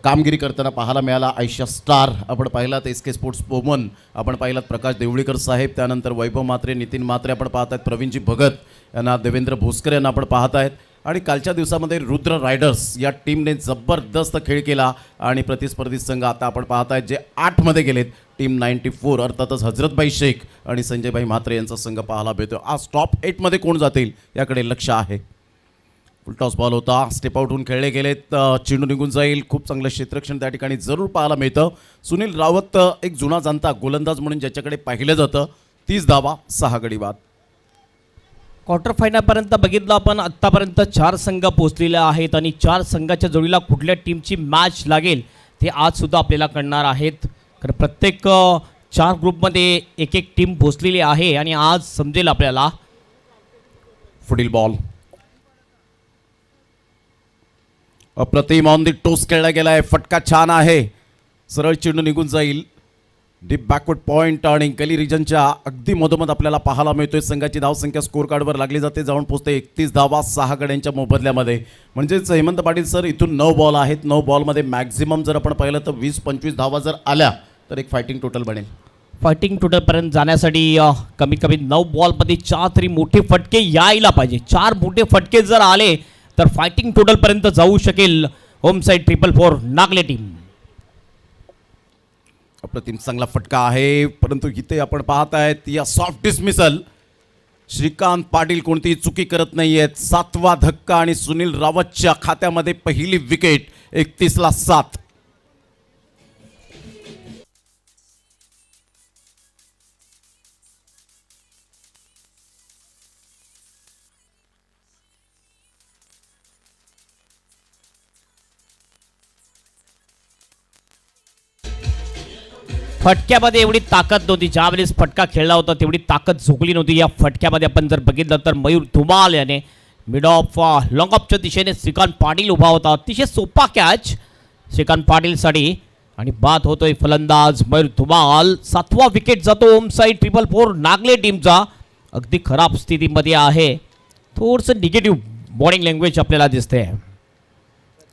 कामगिरी करताना पाहायला मिळाला. आयशा स्टार आपण पाहिलात, SK स्पोर्ट्स वुमन आपण पाहिलात, प्रकाश देवळीकर साहेब, त्यानंतर वैभव म्हात्रे, नितीन म्हात्रे आपण पाहत आहेत, प्रवीणजी भगत यांना, देवेंद्र भोसकर यांना आपण पाहत आहेत. आणि कालच्या दिवसामध्ये रुद्र रायडर्स या टीमने जबरदस्त खेळ केला आणि प्रतिस्पर्धी संघ आता आपण पाहत आहेत जे 8 मध्ये गेलेत. टीम 94 अर्थातच हजरतभाई शेख आणि संजयभाई म्हात्रे यांचा संघ पाहायला मिळतो. आज टॉप 8 मध्ये कोण जातील याकडे लक्ष आहे. फुलटॉस बॉल होता, स्टेप आउट होऊन खेळले गेलेत, चेंडू निघून जाईल. खूप चांगलं क्षेत्ररक्षण त्या ठिकाणी जरूर पाहायला मिळतं. सुनील रावत एक जुना जाणता गोलंदाज म्हणून ज्याच्याकडे पाहिलं जातं. 30 धावा 6 गडी बाद. क्वार्टर फायनलपर्यंत बघितलं आपण. आत्तापर्यंत 4 संघ पोहोचलेले आहेत आणि 4 संघाच्या जोडीला कुठल्या टीमची मॅच लागेल ते आज सुद्धा आपल्याला कळणार आहेत. कारण प्रत्येक 4 ग्रुपमध्ये एक एक टीम पोहोचलेली आहे आणि आज समजेल आपल्याला. पुढील बॉल अप्रतिम ऑन दी टोस खेळला गेलाय. फटका छान आहे, सरळ चेंडू निघून जाईल. डीप बॅकवर्ड पॉईंट आणि गली रिजनच्या अगदी मधोमध आपल्याला पाहायला मिळतोय. संघाची धावसंख्या स्कोर कार्डवर लागली जाते, जाऊन पोहोचते 31 धावा 6 गड्यांच्या मोबदल्यामध्ये. म्हणजेच हेमंत पाटील सर इथून 9 बॉल आहेत. 9 बॉलमध्ये मॅक्झिमम जर आपण पाहिलं तर 20-25 धावा जर आल्या तर एक फायटिंग टोटल बनेल. फायटिंग टोटलपर्यंत जाण्यासाठी कमीत कमी 9 बॉलमध्ये 4 तरी मोठे फटके यायला पाहिजे. 4 मोठे फटके जर आले तर फायटिंग टोटलपर्यंत जाऊ शकेल होम साईड 444 नागले टीम. अप्रतिम चांगला फटका आहे, परंतु इथे आपण पाहत आहेत या सॉफ्ट डिसमिसल. श्रीकांत पाटील कोणतीही चुकी करत नाही आहेत. 7वा धक्का आणि सुनील रावतच्या खात्यामध्ये पहिली विकेट. 31ला 7. फटक्यामध्ये एवढी ताकद नव्हती. ज्यावेळेस फटका खेळला होता तेवढी ताकद झोकली नव्हती. या फटक्यामध्ये आपण जर बघितलं तर मयूर धुमाल याने मिड ऑफ लॉंग ऑफच्या दिशेने श्रीकांत पाटील उभा होता. अतिशय सोपा कॅच श्रीकांत पाटीलसाठी आणि बाद होतोय फलंदाज मयूर धुमाल. 7वा विकेट जातो होम साईड 444 नागले टीमचा. अगदी खराब स्थितीमध्ये आहे. थोडंसं निगेटिव्ह बॉलिंग लँग्वेज आपल्याला दिसते.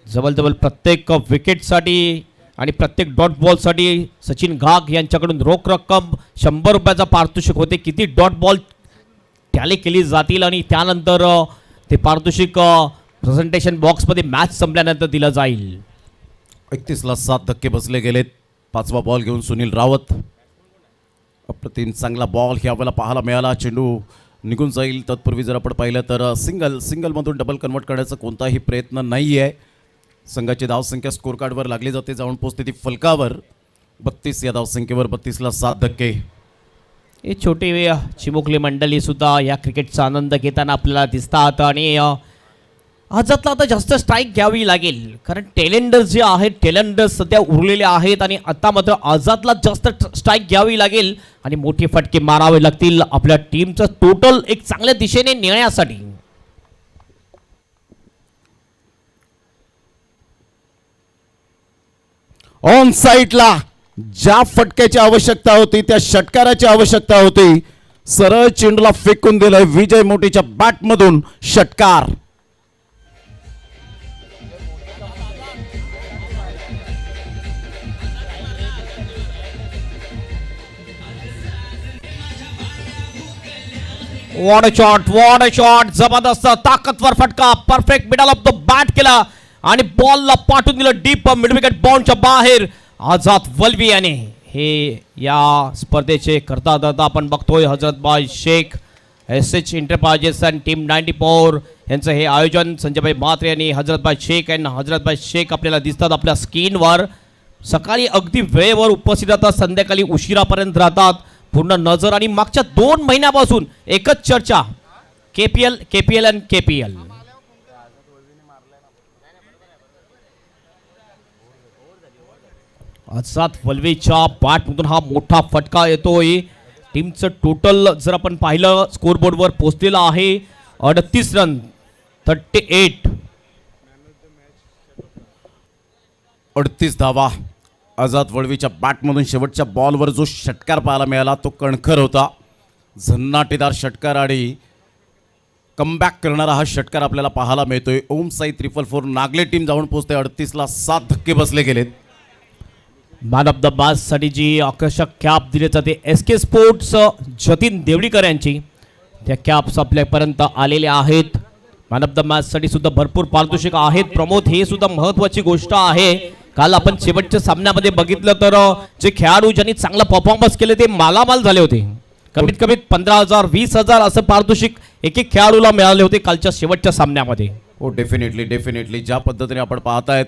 जवळजवळ प्रत्येक विकेटसाठी आणि प्रत्येक डॉट बॉलसाठी सचिन घाग यांच्याकडून रोख रक्कम 100 रुपयाचा पारितोषिक होते. किती डॉट बॉल टॅली केली जातील आणि त्यानंतर ते पारितोषिक प्रेझेंटेशन बॉक्समध्ये मॅच संपल्यानंतर दिलं जाईल. 31ला 7 धक्के बसले गेलेत. 5वा बॉल घेऊन सुनील रावत. अप्रतिम चांगला बॉल ह्यावेळेला पाहायला मिळाला. चेंडू निघून जाईल. तत्पूर्वी जर आपण पाहिलं तर सिंगलमधून डबल कन्वर्ट करण्याचा कोणताही प्रयत्न नाही आहे. संघाची धावसंख्या स्कोर कार्डवर लागली जाते, जाऊन पोहोचते ती फलकावर. 32 या धावसंख्येवर 32ला 7 धक्के. हे छोटे चिमुकली मंडळी सुद्धा या क्रिकेटचा आनंद घेताना आपल्याला दिसतात आणि आजातला आता जास्त स्ट्राईक घ्यावी लागेल. कारण टेलेंडर्स जे आहेत टेलेंडर्स सध्या उरलेले आहेत आणि आता मात्र आजातला जास्त स्ट्राईक घ्यावी लागेल आणि मोठे फटके मारावे लागतील आपल्या टीमचं टोटल एक चांगल्या दिशेने नेण्यासाठी. ऑन साईडला ज्या फटक्याची आवश्यकता होती त्या षटकाराची आवश्यकता होती. सरळ चेंडूला फेकून दिलंय विजय मोठीच्या बॅटमधून षटकार. वॉट अ शॉट जबरदस्त ताकदवर फटका. Perfect middle of the bat केला आणि बॉलला पाठवून दिलं डीप मिड विकेट बाउंडच्या बाहेर. आझाद वल्वी याने हे या स्पर्धेचे करता आपण बघतोय. Hazratbhai Shaikh SH enterprises and team 94 यांचं हे आयोजन. संजयभाई म्हात्रे यांनी हजरतभाई शेख आपल्याला दिसतात आपल्या स्क्रीनवर. सकाळी अगदी वेळेवर उपस्थित राहतात, संध्याकाळी उशिरापर्यंत राहतात. पूर्ण नजर आणि मागच्या 2 महिन्यापासून एकच चर्चा, केपीएल आणि केपीएल. आझाद वल्वेच्या बॅटमधून हा मोठा फटका येतोय. टीमचं टोटल जर आपण पाहिलं स्कोरबोर्डवर पोहोचलेलं आहे 38 रन, 38. 38 धावा. आझाद वळवीच्या बॅटमधून शेवटच्या बॉलवर जो षटकार पाहायला मिळाला तो कणखर होता. झन्नाटेदार षटकार आणि कमबॅक करणारा हा षटकार आपल्याला पाहायला मिळतोय. ओम साई 444 नागले टीम जाऊन पोहोचते. 38ला 7 धक्के बसले गेलेत. मॅन ऑफ द मॅच साठी जी आकर्षक कॅप दिली जाते SK स्पोर्ट्स जतीन देवडीकर यांची, त्या कॅप्स आपल्यापर्यंत आलेल्या आहेत. मॅन ऑफ द मॅच साठी सुद्धा भरपूर पारितोषिक आहेत. प्रमोद, हे सुद्धा महत्वाची गोष्ट आहे. काल आपण शेवटच्या सामन्यामध्ये बघितलं तर जे खेळाडू ज्यांनी चांगला परफॉर्मन्स केले ते मालामाल झाले होते. कमीत कमी 15,000 20,000 असं पारितोषिक एक एक खेळाडूला मिळाले होते कालच्या शेवटच्या सामन्यामध्ये. हो, डेफिनेटली ज्या पद्धतीने आपण पाहतायत,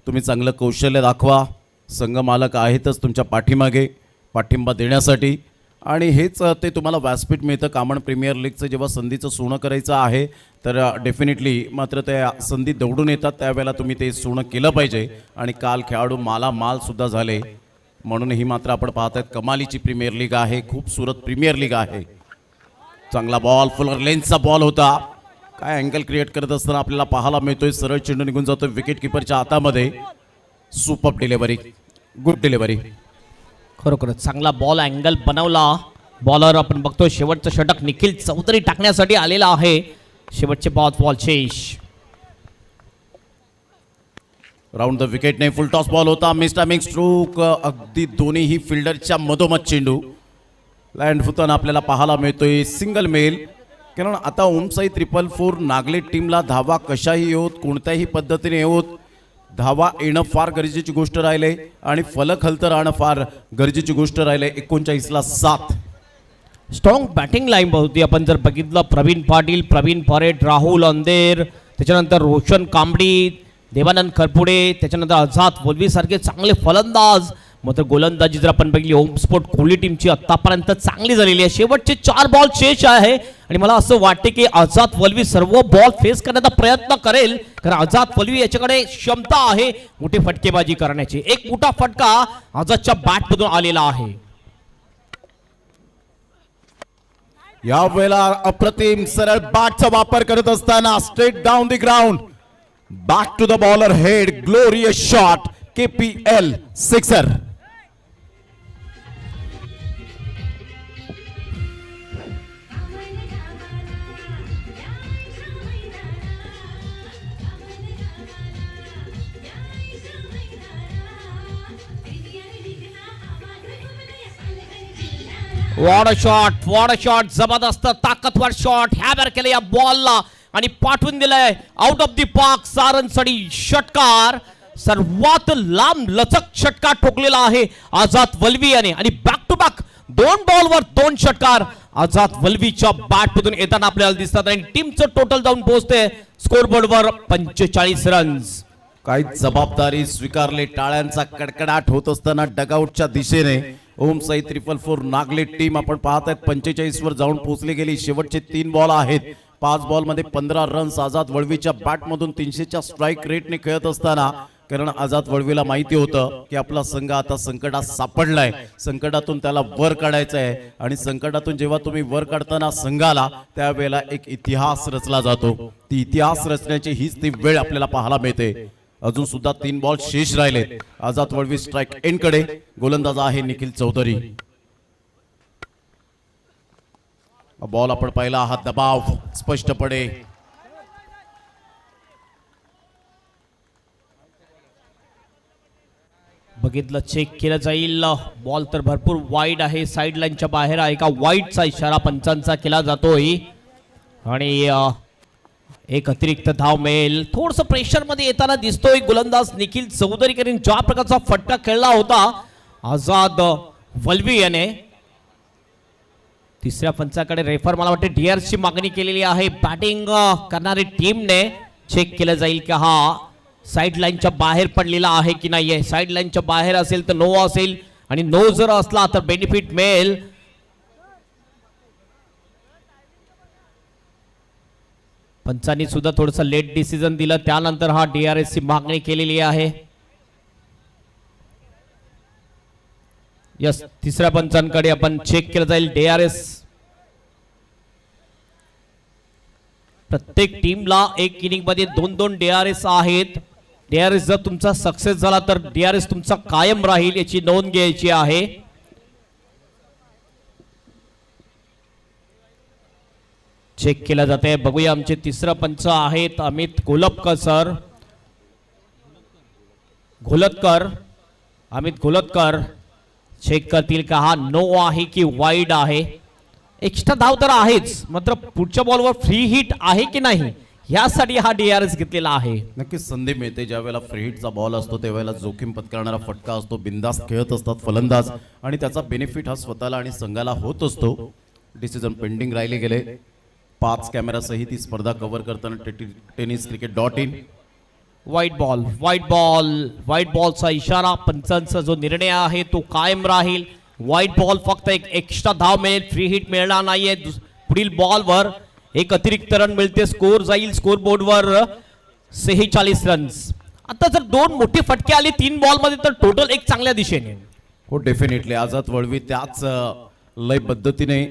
तुम्ही चांगलं कौशल्य दाखवा. संघ मालक आहेतच तुमच्या पाठीमागे पाठिंबा देण्यासाठी, आणि हेच ते तुम्हाला व्यासपीठ मिळतं. कामन प्रीमियर लीगचं जेव्हा संधीचं सोनं करायचं आहे तर डेफिनेटली मात्र त्या संधी दौडून येतात, त्यावेळेला तुम्ही ते सोनं केलं पाहिजे. आणि काल खेळाडू मालामालसुद्धा झाले. म्हणून ही मात्र आपण पाहतायत कमालीची प्रीमियर लीग आहे, खूपसूरत प्रीमियर लीग आहे. चांगला बॉल, फुलर लेन्सचा बॉल होता. काय अँगल क्रिएट करत असताना आपल्याला पाहायला मिळतोय. सरळ चेंडू निघून जातोय विकेट किपरच्या हातामध्ये. Super delivery, good delivery. खरोखरच चांगला बॉल अँगल बनवला. बॉलर आपण बघतोय शेवटचं षटक निखिल चौधरी टाकण्यासाठी आलेला आहे. शेवटचे बॉल चेश. राऊंड द विकेट नाही, फुल टॉस बॉल होता. मिस टायमिंग स्ट्रोक, अगदी दोन्हीही फिल्डरच्या मधोमध चेंडू लँड होताना आपल्याला पाहायला मिळतोय. Single male. कारण आता ओमसाई 444 नागले टीमला धावा कशाही होत, कोणत्याही पद्धतीने होत, धावा येणं फार गरजेची गोष्ट राहिले आणि फलक हलतं राहणं फार गरजेची गोष्ट राहिले. 39ला 7. स्ट्रॉंग बॅटिंग लाईन होती. आपण जर बघितलं प्रवीण पाटील, प्रवीण परेड, राहुल अंधेर, त्याच्यानंतर रोशन कांबडी, देवानंद खरपुडे, त्याच्यानंतर आझाद वल्वी सारखे चांगले फलंदाज. मात्र गोलंदाजी जर आपण बघितली ओम स्पोर्ट कोहली टीमची आतापर्यंत चांगली झालेली आहे. शेवटचे 4 बॉल शेष आहे आणि मला असं वाटते की आझाद वल्वी सर्व बॉल फेस करण्याचा प्रयत्न करेल, कारण आझाद वल्वी याच्याकडे क्षमता आहे मोठी फटकेबाजी करण्याची. एक मोठा फटका आझादच्या बॅटमधून आलेला आहे. या वेळेला अप्रतिम सरळ बॅटचा वापर करत असताना straight down the ground, back to the bowler head, glorious shot, KPL sixer. What a shot, जबरदस्त ताकदवर शॉट हॅबर केलं या बॉलला आणि पाठवून दिलंय आउट ऑफ द पार्क. सारनसडी षटकार, सर्वात लांब लचक षटकार ठोकलेला आहे आझाद वल्वी याने आणि बॅक टू बॅक 2 बॉलवर 2 षटकार आझाद वल्वीच्या बॅटमधून येताना आपल्याला दिसतात आणि टीमचं टोटल जाऊन पोहोचते स्कोरबोर्डवर 45 रन्स. काही जबाबदारी स्वीकारले. टाळ्यांचा कडकडाट होत असताना डगआउटच्या दिशेने ओम साई 444 नागले टीम आपण पाहतायत 45 वर जाऊन पोहोचली गेली. शेवटचे 3 बॉल आहेत. 5 बॉलमध्ये 15 रन्स. आझाद वळवीच्या बॅटमधून 300च्या स्ट्राईक रेटने खेळत असताना, कारण आझाद वळवीला माहिती होतं की आपला संघ आता संकटात सापडलाय, संकटातून त्याला वर काढायचं आहे आणि संकटातून जेव्हा तुम्ही वर काढताना संघाला, त्यावेळेला एक इतिहास रचला जातो. ती इतिहास रचण्याची हीच ती वेळ आपल्याला पाहायला मिळते. अजून सुद्धा 3 बॉल शेष राहिलेत. आझाद वळवी स्ट्राईक एंड कडे. गोलंदाज आहे निखिल चौधरी. बॉल आपण पाहिला, हा दबाव स्पष्टपणे बघितलं, चेक केलं जाईल. बॉल तर भरपूर वाईड आहे, साईड लाईनच्या बाहेर आहे. एका वाईडचा इशारा पंचांचा केला जातोय आणि एक अतिरिक्त धाव मिळेल. थोडस प्रेशर मध्ये येताना दिसतोय गोलंदाज निखिल चौधरी, कारण ज्या प्रकारचा फटका खेळला होता आझाद वल्वी याने. तिसऱ्या पंचाकडे रेफर मला वाटते डीआरची मागणी केलेली आहे. बॅटिंग करणारी टीमने चेक केलं जाईल की हा साईड लाईनच्या बाहेर पडलेला आहे की नाहीये. साईड लाईनच्या बाहेर असेल तर नो असेल आणि नो जर असला तर बेनिफिट मिळेल. पंचांनी सुद्धा थोडंसं लेट डिसिजन दिलं, त्यानंतर हा DRS ची मागणी केलेली आहे. यस, तिसऱ्या पंचांकडे आपण चेक केलं जाईल DRS. प्रत्येक टीमला एक इनिंग मध्ये 2-2 DRS आहेत. DRS जर तुमचा सक्सेस झाला तर DRS तुमचा कायम राहील, याची नोंद घ्यायची आहे. चेक केलं जाते. बघूया आमचे तिसरा पंच आहेत अमित घोलपकर सर. अमित घोलपकर चेक करतील का हा नो आहे की वाईड आहे. एक्स्ट्रा धाव तर आहेच, मात्र पुढच्या बॉलवर फ्री हिट आहे की नाही यासाठी हा DRS घेतलेला आहे. नक्कीच संधी मिळते ज्या वेळेला फ्री हिटचा बॉल असतो त्यावेळेला जोखीम पत्करणारा फटका असतो. बिंदास खेळत असतात फलंदाज आणि त्याचा बेनिफिट हा स्वतःला आणि संघाला होत असतो. डिसिजन पेंडिंग राहिले गेले. 5 कॅमेरासहित ही स्पर्धा कव्हर करताना tenniscricket.in. व्हाईट बॉलचा इशारा. पंचांचा जो निर्णय आहे तो कायम राहील. व्हाईट बॉल, फक्त एक एक्स्ट्रा धाव मिळेल, फ्री हिट मिळणार नाहीये. पुढील बॉलवर एक अतिरिक्त रन मिळते. स्कोर जाईल स्कोर बोर्डवर 46 रन्स. आता जर 2 मोठे फटके आले 3 बॉल मध्ये तर टोटल एक चांगल्या दिशेने. हो, डेफिनेटली आझाद वळवी त्याच लय पद्धतीने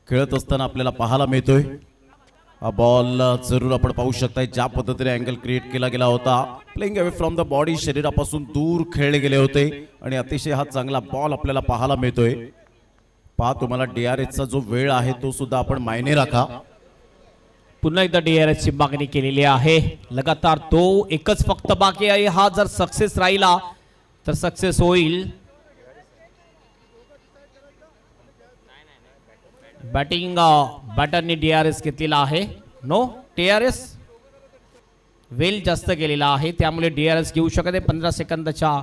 खेळत असताना आपल्याला पाहायला मिळतोय. हा बॉल जरूर आपण पाहू शकताय ज्या पद्धतीने अँगल क्रिएट केला गेला होता. Playing away from the body, शरीरापासून दूर खेळले गेले होते आणि अतिशय हा चांगला बॉल आपल्याला पाहायला मिळतोय. पहा, तुम्हाला DRS चा जो वेळ आहे तो सुद्धा आपण मायने राखा. पुन्हा एकदा DRS ची मागणी केलेली आहे. लगातार तो एकच फक्त बाकी आहे. हा जर सक्सेस राहिला तर सक्सेस होईल. बॅटरने DRS घेतलेला आहे. नो DRS वेल जास्त केलेला आहे त्यामुळे DRS घेऊ शकत आहे 15 सेकंदाच्या.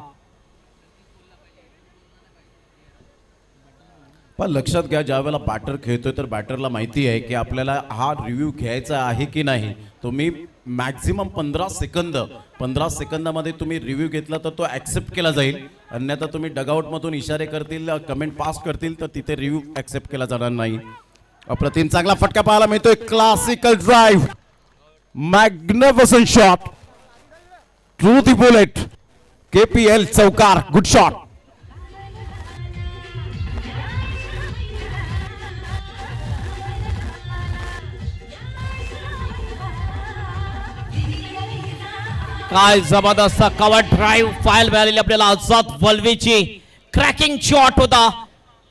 पण लक्षात घ्या, ज्या वेळेला बॅटर खेळतोय तर बॅटरला माहिती आहे की आपल्याला हा रिव्ह्यू घ्यायचा आहे की नाही. तुम्ही मॅक्झिमम 15 सेकंदामध्ये तुम्ही रिव्ह्यू घेतला तर तो ऍक्सेप्ट केला जाईल. अन्यथा तुम्ही डगआउटमधून इशारे करतील, कमेंट पास करतील तर तिथे रिव्ह्यू ऍक्सेप्ट केला जाणार नाही. अप्रतिम चांगला फटका पाहायला मिळतोय. Classical drive, magnificent shot, through the bullet, KPL चौकार, गुड शॉट. काय जबरदस्त कव्हर ड्राईव्ह फाईल मिळालेली आपल्याला आझाद वळवीची. क्रॅकिंग शॉट होता,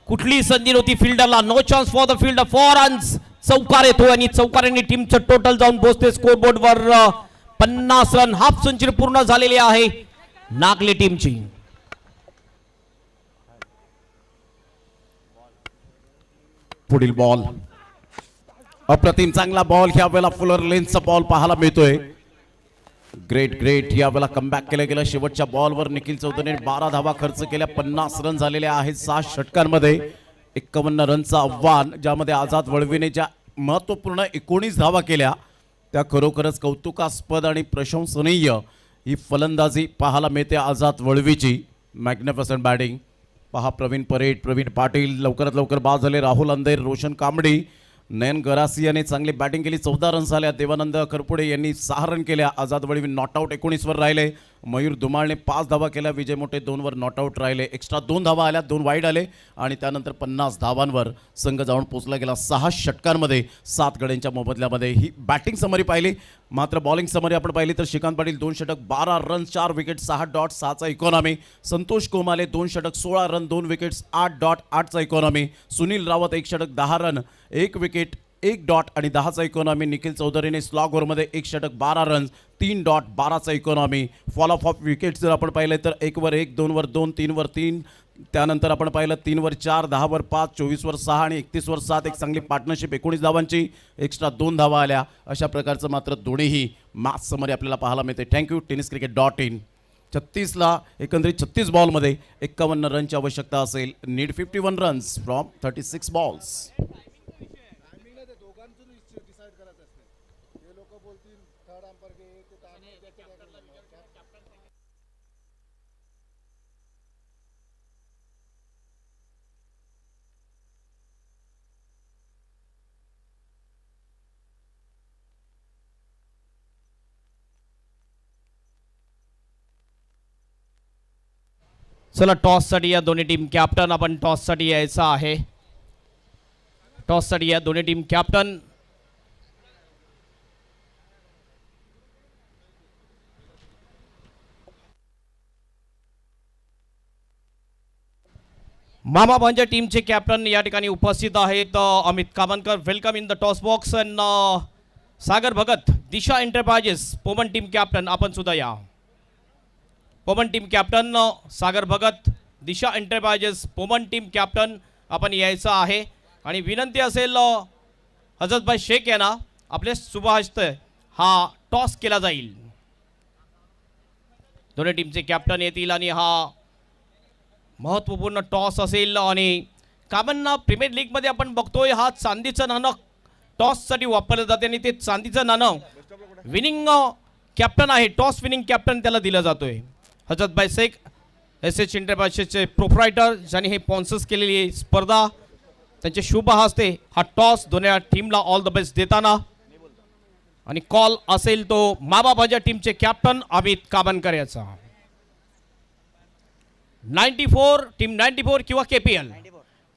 कुठली संधी नव्हती फिल्डरला. No chance for the fielder, 4 runs. चौकार येतो आणि चौकारांनी टीमचं टोटल जाऊन पोहोचते स्कोर बोर्डवर 50 रन. हाफ सेंचुरी पूर्ण झालेली आहे नागले टीमची. पुढील बॉल, अप्रतिम चांगला बॉल. ह्या वेळेला फुलर लेन्सचा बॉल पाहायला मिळतोय. ग्रेट या वेळेला कमबॅक केलं गेलं. शेवटच्या बॉलवर निखिल चौधरीने 12 धावा खर्च केल्या. 50 रन झालेले आहेत 6 षटकांमध्ये. 51 रनचं आव्हान, ज्यामध्ये आझाद वळवीने ज्या महत्वपूर्ण 19 धावा केल्या त्या खरोखरच कौतुकास्पद आणि प्रशंसनीय ही फलंदाजी पाहायला मिळते आझाद वळवीची. मॅग्निफिसंट बॅटिंग पहा. प्रवीण परेड, प्रवीण पाटील लवकरात लवकर बाद झाले. राहुल अंधेर, रोशन कांबडी, नयन गरासी यांनी चांगली बॅटिंग केली. 14 रन झाल्या. देवानंद करपुडे यांनी 6 रन केल्या. आझाद वळवी नॉट आउट 19 वर राहिले. मयूर धुमाळने 5 धावा केल्या. विजय मोठे 2 वर नॉट आउट राहिले. एक्स्ट्रा 2 धावा आल्या, 2 वाईड आले आणि त्यानंतर 50 धावांवर संघ जाऊन पोहोचला गेला. 6 षटकांमध्ये 7 गड्यांच्या मोबदल्यामध्ये ही बॅटिंग समरी पाहिली. मात्र बॉलिंग समरी आपण पाहिली तर श्रीकांत पाटील 2 षटक 12 रन 4 विकेट 6 डॉट 6चा इकॉनॉमी. संतोष कोमाले 2 षटक 16 रन 2 विकेट्स 8 डॉट 8चा इकॉनॉमी. सुनील रावत 1 षटक 10 रन 1 विकेट 1 डॉट आणि 10चा इकॉनॉमी. निखिल चौधरीने स्लॉग ओव्हरमध्ये 1 षटक 12 रन 3 डॉट 12चा इकॉनॉमी. फॉल ऑफ विकेट जर आपण पाहिलं तर 1 वर 1, 2 वर 2, 3 वर 3. त्यानंतर आपण पाहिलं 3 वर 4, 10 वर 5, 24 वर 6 आणि 31 वर 7. एक चांगली पार्टनरशिप 19 धावांची. एक्स्ट्रा 2 धावा आल्या. अशा प्रकारचं मात्र दोन्हीही मॅच समरी आपल्याला पाहायला मिळते. Thank you tenniscricket.in. 36ला एकंदरीत 36 बॉलमध्ये 51 रनची आवश्यकता असेल. Need 51 runs from 36 balls. दोघांचं डिसाईड करायचं असते. हे लोक बोलतील थर्ड अंपायर घे, ते चला टॉससाठी या दोन्ही टीम कॅप्टन आपण टॉससाठी यायचं आहे. टॉससाठी या दोन्ही टीम कॅप्टन. मामा भांजा टीमचे कॅप्टन या ठिकाणी उपस्थित आहेत. Amit Kamankar welcome in the toss box. And Sagar Bhagat Disha enterprises Poman team captain आपण सुद्धा या. Poman team captain Sagar Bhagat Disha enterprises Poman team captain आपण यायचं आहे. आणि विनंती असेल हजरतभाई शेख यांना आपले शुभहस्त हा टॉस केला जाईल. दोन्ही टीमचे कॅप्टन येतील आणि हा महत्त्वपूर्ण टॉस असेल. आणि कामन प्रीमियर लीगमध्ये आपण बघतोय हा चांदीचं नाणं टॉससाठी वापरलं जाते आणि ते चांदीचं नाणं विनिंग कॅप्टन आहे, टॉस विनिंग कॅप्टन त्याला दिलं जातोय. हजरतभाई शेख एस एंटरप्राइजेसचे प्रोप्रायटर ज्यांनी हे स्पॉन्सर्स केलेली स्पर्धा त्यांचे शुभ हस्ते हा टॉस दोन्ही टीमला ऑल द बेस्ट देताना. आणि कॉल असेल तो मामा भांजा टीमचे कॅप्टन अमित कामनकर याचा. 94 टीम 94 किंवा KPL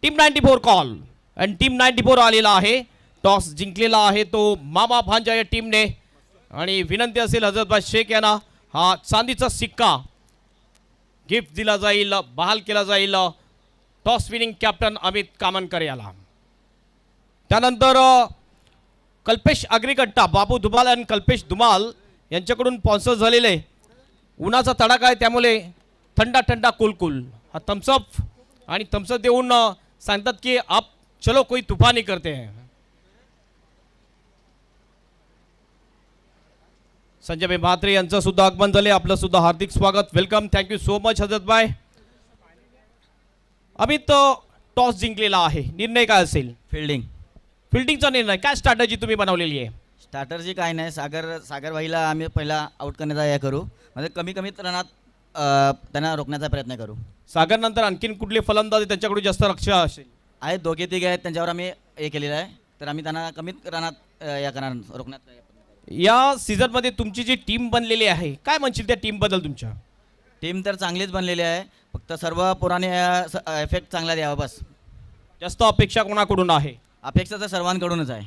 टीम 94 कॉल. आणि टीम 94 आलेला आहे. टॉस जिंकलेला आहे तो मामा भांजा या टीमने. आणि विनंती असेल हजरतभाई शेख यांना हा चांदीचा सिक्का गिफ्ट दिला जाईल, बहाल केला जाईल टॉस विनिंग कॅप्टन अमित कामनकर याला. त्यानंतर कल्पेश अग्रिकट्टा, बाबू धुमाल आणि कल्पेश धुमाल यांच्याकडून स्पॉन्सर झालेले उन्हाचा तडाखा आहे त्यामुळे थंडा थंडा कुलकुल हा थम्सअप आणि थम्सअप देऊन सांगतात की आप चलो कोई तूफानी करते हैं. संजय म्हात्रे यांचं सुद्धा आगमन झाले. आपलं सुद्धा हार्दिक स्वागत, welcome, thank you so much Hazratbhai. Amit toss जिंकलेला आहे, निर्णय काय असेल? फिल्डिंगचा निर्णय. काय स्ट्रॅटजी तुम्ही बनवलेली आहे? स्टार्टरची काय नाही, सागर भाईला आम्ही पहिला आउट करण्याचा हे करू, म्हणजे कमीत रनात त्यांना रोखण्याचा प्रयत्न करू. सागर नंतर आणखीन कुठले फलंदाज आहेत त्यांच्याकडून जास्त लक्ष असेल? आहेत दोघे तिघे आहेत त्यांच्यावर आम्ही हे केलेलं आहे, तर आम्ही त्यांना कमीत रनात या करणार रोखण्यात. या सीझनमध्ये तुमची जी टीम बनलेली आहे काय म्हणशील त्या टीमबद्दल? तुमच्या टीम तर चांगलीच बनलेली आहे, फक्त सर्व पुराणे इफेक्ट चांगला द्यावा बस. जास्त अपेक्षा कोणाकडून आहे? अपेक्षा तर सर्वांकडूनच आहे.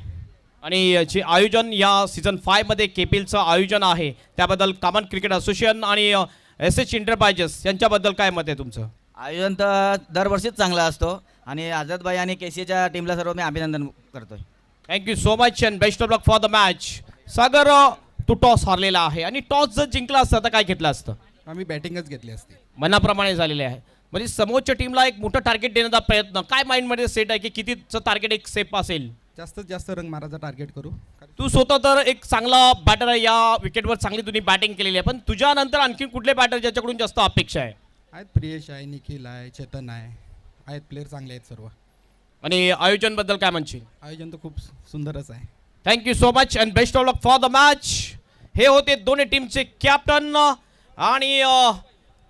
आणि जे आयोजन या सीझन 5 मध्ये KPLचं आयोजन आहे त्याबद्दल कॉमन क्रिकेट असोसिएशन आणि SH एंटरप्राइजेस यांच्याबद्दल काय मत आहे तुमचं? आयोजन तर दरवर्षीच चांगला असतो आणि आझादभाई आणि KCच्या टीमला सर्व मी अभिनंदन करतोय. Thank you so much and best of luck for the match. Sagar तू टॉस हारलेला आहे आणि टॉस जर जिंकला असता तर काय घेतलं असतं? आम्ही बॅटिंगच घेतली असती. मनाप्रमाणे झालेले आहे. म्हणजे समोरच्या टीमला एक मोठं टार्गेट देण्याचा प्रयत्न काय माइंडमध्ये सेट आहे की कितीचं टार्गेट एक सेफ असेल? जास्तीत जास्त रन मारायचा टार्गेट करू. तू स्वतः तर एक चांगला बॅटर आहे, या विकेटवर चांगली तुम्ही बॅटिंग केलेली आहे, पण तुझ्यानंतर आणखी कुठले बॅटर ज्याच्याकडून जास्त अपेक्षा आहे? आहेत प्रियेश आहे, निखिल आहे, चेतन आहे, आहेत प्लेयर चांगले आहेत सर्व. आणि आयोजनबद्दल काय म्हणशील? आयोजन तर खूप सुंदरच आहे. Thank you so much and best of luck for the match. हे होते दोन्ही टीमचे कॅप्टन. आणि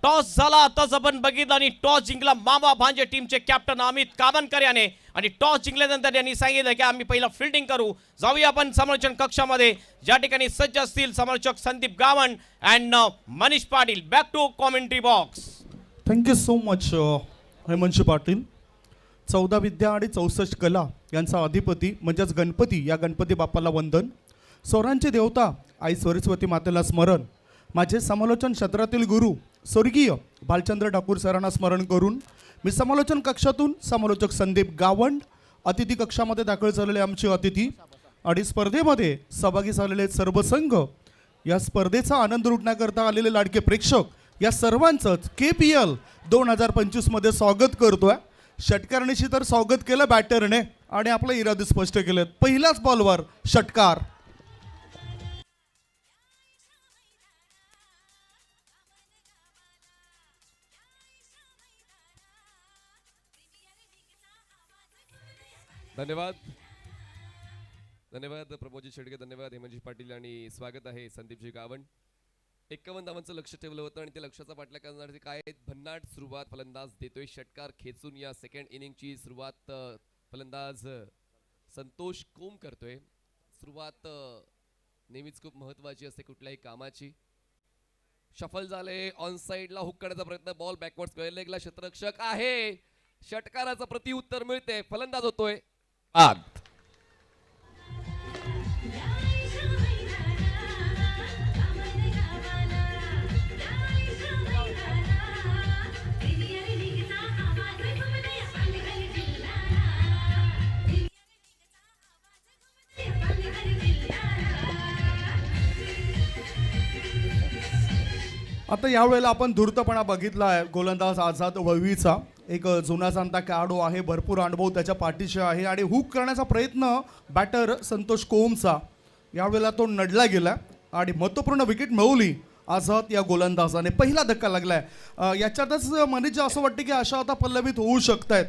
टॉस झाला आताच आपण बघितलं आणि टॉस जिंकला मामा भांजे टीमचे कॅप्टन अमित कामनकर याने. आणि टॉस जिंकल्यानंतर त्यांनी सांगितलं की आम्ही पहिला फिल्डिंग करू. जाऊया आपण समालोचन कक्षामध्ये ज्या ठिकाणी सज्ज असतील समालोचक Sandeep Gawand and Manish Patil. Back to commentary box. Thank you so much Hemant Patil. 14 विद्या आणि 64 कला यांचा अधिपती म्हणजेच गणपती, या गणपती बाप्पाला वंदन. स्वरांची देवता आई सरस्वती मातेला स्मरण. माझे समालोचन क्षेत्रातील गुरु स्वर्गीय भालचंद्र ठाकूर सरांना स्मरण करून मी समालोचन कक्षातून समालोचक संदीप गावंड अतिथी कक्षामध्ये दाखल झालेले आमचे अतिथी आणि स्पर्धेमध्ये सहभागी झालेले सर्व संघ, या स्पर्धेचा आनंद लुटण्याकरता आलेले लाडके प्रेक्षक या सर्वांचंच KPL 2025 मध्ये स्वागत करतोय. षटकारणीशी तर स्वागत केलं बॅटरने आणि आपले इरादे स्पष्ट केलेत. पहिल्याच बॉलवर षटकार. धन्यवाद धन्यवाद प्रमोदजी शेडगे, धन्यवाद हेमंतजी पाटील आणि स्वागत आहे संदीपजी गावंड. 51 धावांचं लक्ष ठेवलं होतं आणि त्या लक्ष्याचा पाठलाग करण्यासाठी काय भन्नाट सुरुवात फलंदाज देतोय. षटकार खेचून या सेकंड इनिंगची सुरुवात फलंदाज संतोष कोम करतोय. सुरुवात नेहमीच खूप महत्त्वाची असते कुठल्याही कामाची. शफल झाले, ऑन साइडला हुक करण्याचा प्रयत्न, बॉल बॅकवर्ड स्क्वेअर लेगला क्षेत्ररक्षक आहे, षटकाराचं प्रत्युत्तर मिळते, फलंदाज होतोय बाद. आता यावेळेला आपण धूर्तपणा बघितला आहे गोलंदाज आझाद वळवीचा. एक जुना जाणता खेळाडू आहे, भरपूर अनुभव त्याच्या पाठीशी आहे आणि हुक करण्याचा प्रयत्न बॅटर संतोष कोमचा यावेळेला तो नडला गेला आणि महत्त्वपूर्ण विकेट मिळवली आझाद या गोलंदाजाने. पहिला धक्का लागलाय. याच्यातच मनीच्या असं वाटतं की अशा आता पल्लवित होऊ शकत आहेत.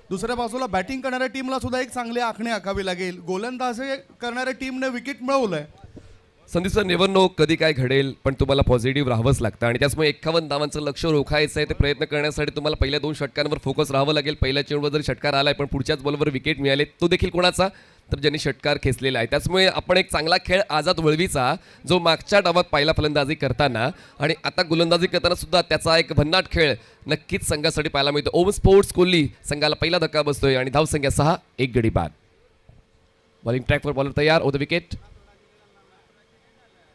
दुसऱ्या बाजूला बॅटिंग करणाऱ्या टीमला सुद्धा एक चांगली आखणी आखावी लागेल. गोलंदाजी करणाऱ्या टीमने विकेट मिळवलंय. संदीप सर, नेव्हर नो कधी काय घडेल, पण तुम्हाला पॉझिटिव्ह राहावंच लागतं आणि त्याचमुळे 51 धावांचं लक्ष रोखायचं आहे. ते प्रयत्न करण्यासाठी तुम्हाला पहिल्या 2 षटकांवर फोकस राहावं लागेल. पहिल्या चेंडूवर जरी षटकार आलाय पण पुढच्याच बॉलवर विकेट मिळाले, तो देखील कोणाचा, तर ज्यांनी षटकार खेचलेला आहे. त्याचमुळे आपण एक चांगला खेळ आझाद वळवीचा, जो मागच्या डावात पहिला फलंदाजी करताना आणि आता गोलंदाजी करताना सुद्धा त्याचा एक भन्नाट खेळ नक्कीच संघासाठी पाहायला मिळतो. ओम स्पोर्ट्स कोल्ली संघाला पहिला धक्का बसतोय आणि धावसंख्या 6, 1 गडी बाद. बॉलिंग ट्रॅकवर बॉलर तयार. ओ द विकेट.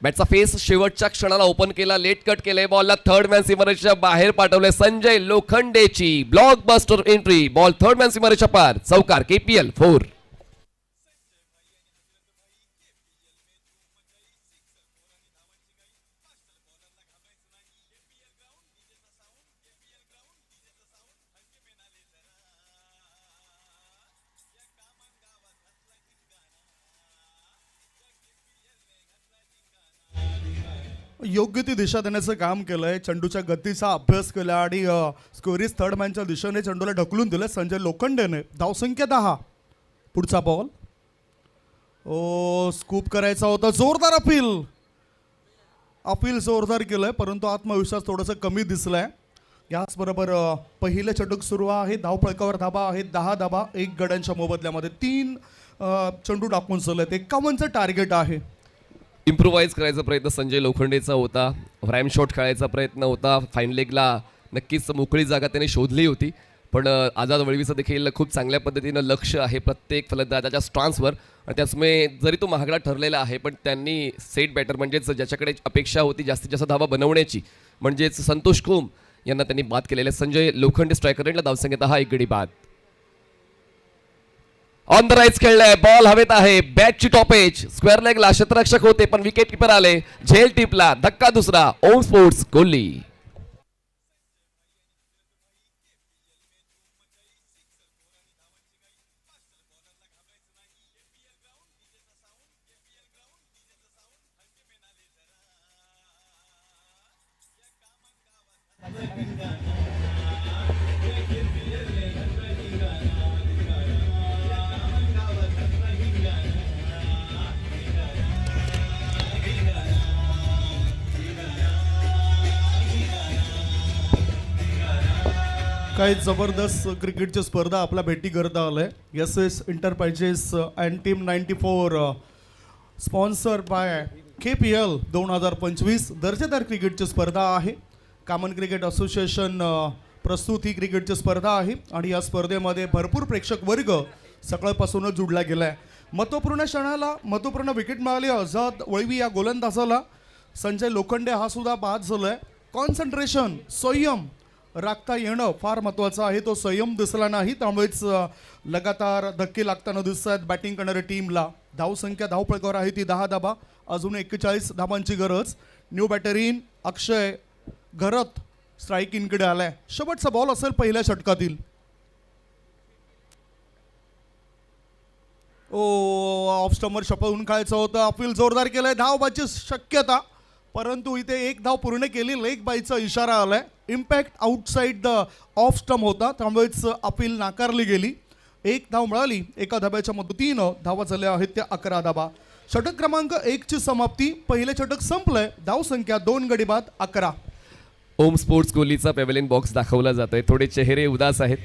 बॅटचा फेस शेवटच्या क्षणाला ओपन केला, लेट कट केले, बॉलला थर्ड मॅन सीमारेषेच्या बाहेर पाठवले. संजय लोखंडेची blockbuster entry, ball third man सीमारेषेच्या पार, चौकार. KPL 4. योग्य ती दिशा देण्याचं काम केलंय. चेंडूच्या गतीचा अभ्यास केला आणि स्कोरीज थर्ड मॅनच्या दिशेने चेंडूला ढकलून दिलं संजय लोखंडेने. धावसंख्या 10. पुढचा बॉल. स्कूप करायचा होता. जोरदार अपील जोरदार केलंय, परंतु आत्मविश्वास थोडंसं कमी दिसलाय. याचबरोबर पहिलं षटक सुरू आहे. धावफलकावर धाबा आहेत 10 धाबा 1 गड्यांच्या मोबदल्यामध्ये. 3 चेंडू टाकून चाललेत. 51चं टार्गेट आहे. इम्प्रोवाइज करायचा प्रयत्न संजय लोखंडेचा होता, रॅम शॉट खेळायचा प्रयत्न होता. फाईन लेगला नक्कीच मोकळी जागा त्याने शोधली होती, पण आझाद वळवीचं देखील खूप चांगल्या पद्धतीनं लक्ष आहे प्रत्येक फलंदाजाच्या स्टान्सवर. आणि त्याचमुळे जरी तो महागडा ठरलेला आहे, पण त्यांनी सेट बॅटर म्हणजेच ज्याच्याकडे अपेक्षा होती जास्तीत जास्त धावा बनवण्याची, म्हणजेच संतोष कोम यांना त्यांनी बाद केलेले. संजय लोखंडे स्ट्रायकर रेटला धावसंख्येत 1 गडी बाद. ऑन द राईज खेळलाय, बॉल हवेत आहे, बॅटची टॉप एज, स्क्वेअर लेगला क्षेत्ररक्षक होते पण विकेट किपर आले. झेल टिपला, धक्का दुसरा. ओम स्पोर्ट्स कोल्ली. काही जबरदस्त क्रिकेटची स्पर्धा आपल्या भेटी करता आलंय. SS enterprises and team 94 sponsor by KPL 2025 दर्जेदार क्रिकेटची स्पर्धा आहे. कॉमन क्रिकेट असोसिएशन प्रस्तुत ही क्रिकेटची स्पर्धा आहे आणि या स्पर्धेमध्ये भरपूर प्रेक्षक वर्ग सकाळपासूनच जुडला गेला आहे. महत्त्वपूर्ण क्षणाला महत्त्वपूर्ण विकेट मिळाली आझाद वळवी या गोलंदाजाला. संजय लोखंडे हा सुद्धा बाद झाला आहे. कॉन्सन्ट्रेशन, संयम राखता येणं फार महत्त्वाचं आहे. तो संयम दिसला नाही, त्यामुळेच लगातार धक्के लागताना दिसत आहेत बॅटिंग करणाऱ्या टीमला. धावसंख्या धावफलकावर आहे ती 10 धाबा. अजून 41 धाबांची गरज. न्यू बॅटरीन अक्षय घरत स्ट्राईक इनकडे आलाय. शेवटचा बॉल असेल पहिल्या षटकातील. ऑफ स्टंपवर शपवून खायचं होतं. अपील जोरदार केलंय. धावबाची शक्यता, परंतु इथे 1 धाव पूर्ण केली. लेग बायचा इशारा आलाय. Impact outside the off stump होता, त्यामुळेच अपील नाकारली गेली. 1 धाव मिळाली. एका धाब्याच्या मदतीनं धावा झाल्या आहेत त्या 11 धाबा. षटक क्रमांक 1 ची समाप्ती. पहिले षटक संपलंय. धावसंख्या 2 गडी बाद 11. ओम स्पोर्ट्स कोहलीचा पॅव्हलियन बॉक्स दाखवला जातोय. थोडे चेहरे उदास आहेत.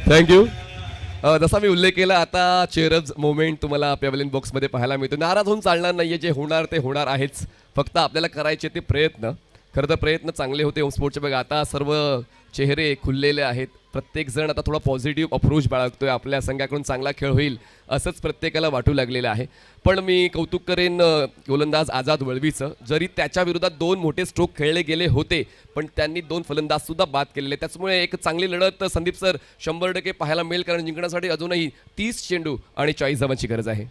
थँक्यू. जसा मी उल्लेख केला, आता चेअरअप मोमेंट तुम्हाला पॅव्हलियन बॉक्समध्ये पाहायला मिळतो. नाराज होऊन चालणार नाहीये, जे होणार ते होणार आहेच. फक्त आपल्याला करायचे ते प्रयत्न. खरं तर प्रयत्न चांगले होते होम स्पोर्ट्सचे. बघा आता सर्व चेहरे खुललेले आहेत. प्रत्येक जण आता थोडा पॉझिटिव्ह अप्रोच बाळगतोय. आपल्या संघाकडून चांगला खेळ होईल असंच प्रत्येकाला वाटू लागलेलं आहे. पण मी कौतुक करेन गोलंदाज आझाद वळवीचं. जरी त्याच्या विरोधात 2 मोठे स्ट्रोक खेळले गेले होते, पण त्यांनी 2 फलंदाज सुद्धा बाद केलेले. त्याच्यामुळे एक चांगली लढत संदीप सर 100% पाहायला मिळेल, कारण जिंकण्यासाठी अजूनही 30 चेंडू आणि 40 धावांची गरज आहे.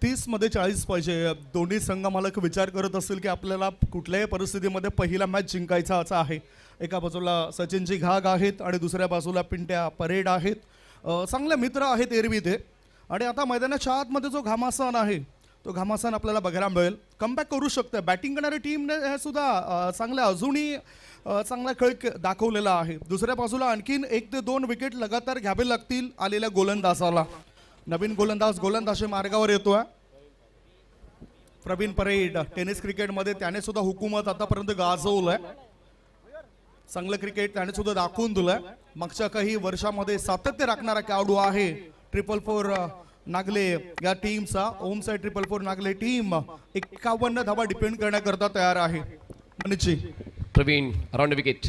30 मध्ये 40 पाहिजे. दोन्ही संघ मालक विचार करत असेल की आपल्याला कुठल्याही परिस्थितीमध्ये पहिला मॅच जिंकायचा असा आहे. एका बाजूला सचिनजी घाग आहेत आणि दुसऱ्या बाजूला पिंट्या परेड आहेत. चांगले मित्र आहेत एरवी ते. आणि आता मैदानाच्या आतमध्ये जो घमासान आहे तो घमासान आपल्याला बघायला मिळेल. कमबॅक करू शकते बॅटिंग करणाऱ्या टीमने. हे सुद्धा चांगल्या अजूनही चांगला खेळ दाखवलेला आहे. दुसऱ्या बाजूला आणखीन 1 ते 2 विकेट लगातार घ्यावे लागतील आलेल्या गोलंदाजाला. नवीन गोलंदाज मार्गावर येतोय. प्रवीण परेड टेनिस क्रिकेटमध्ये त्याने सुद्धा हुकूमत आतापर्यंत गाजवलंय. चांगलं क्रिकेट त्याने सुद्धा दाखवून दिलंय. मागच्या काही वर्षामध्ये सातत्य राखणारा खेळाडू आहे. 444 नागले या टीमचा. ओम साई 444 नागले टीम 51 धावा डिपेंड करण्याकरता तयार आहे. Manish ji Pravin around wicket.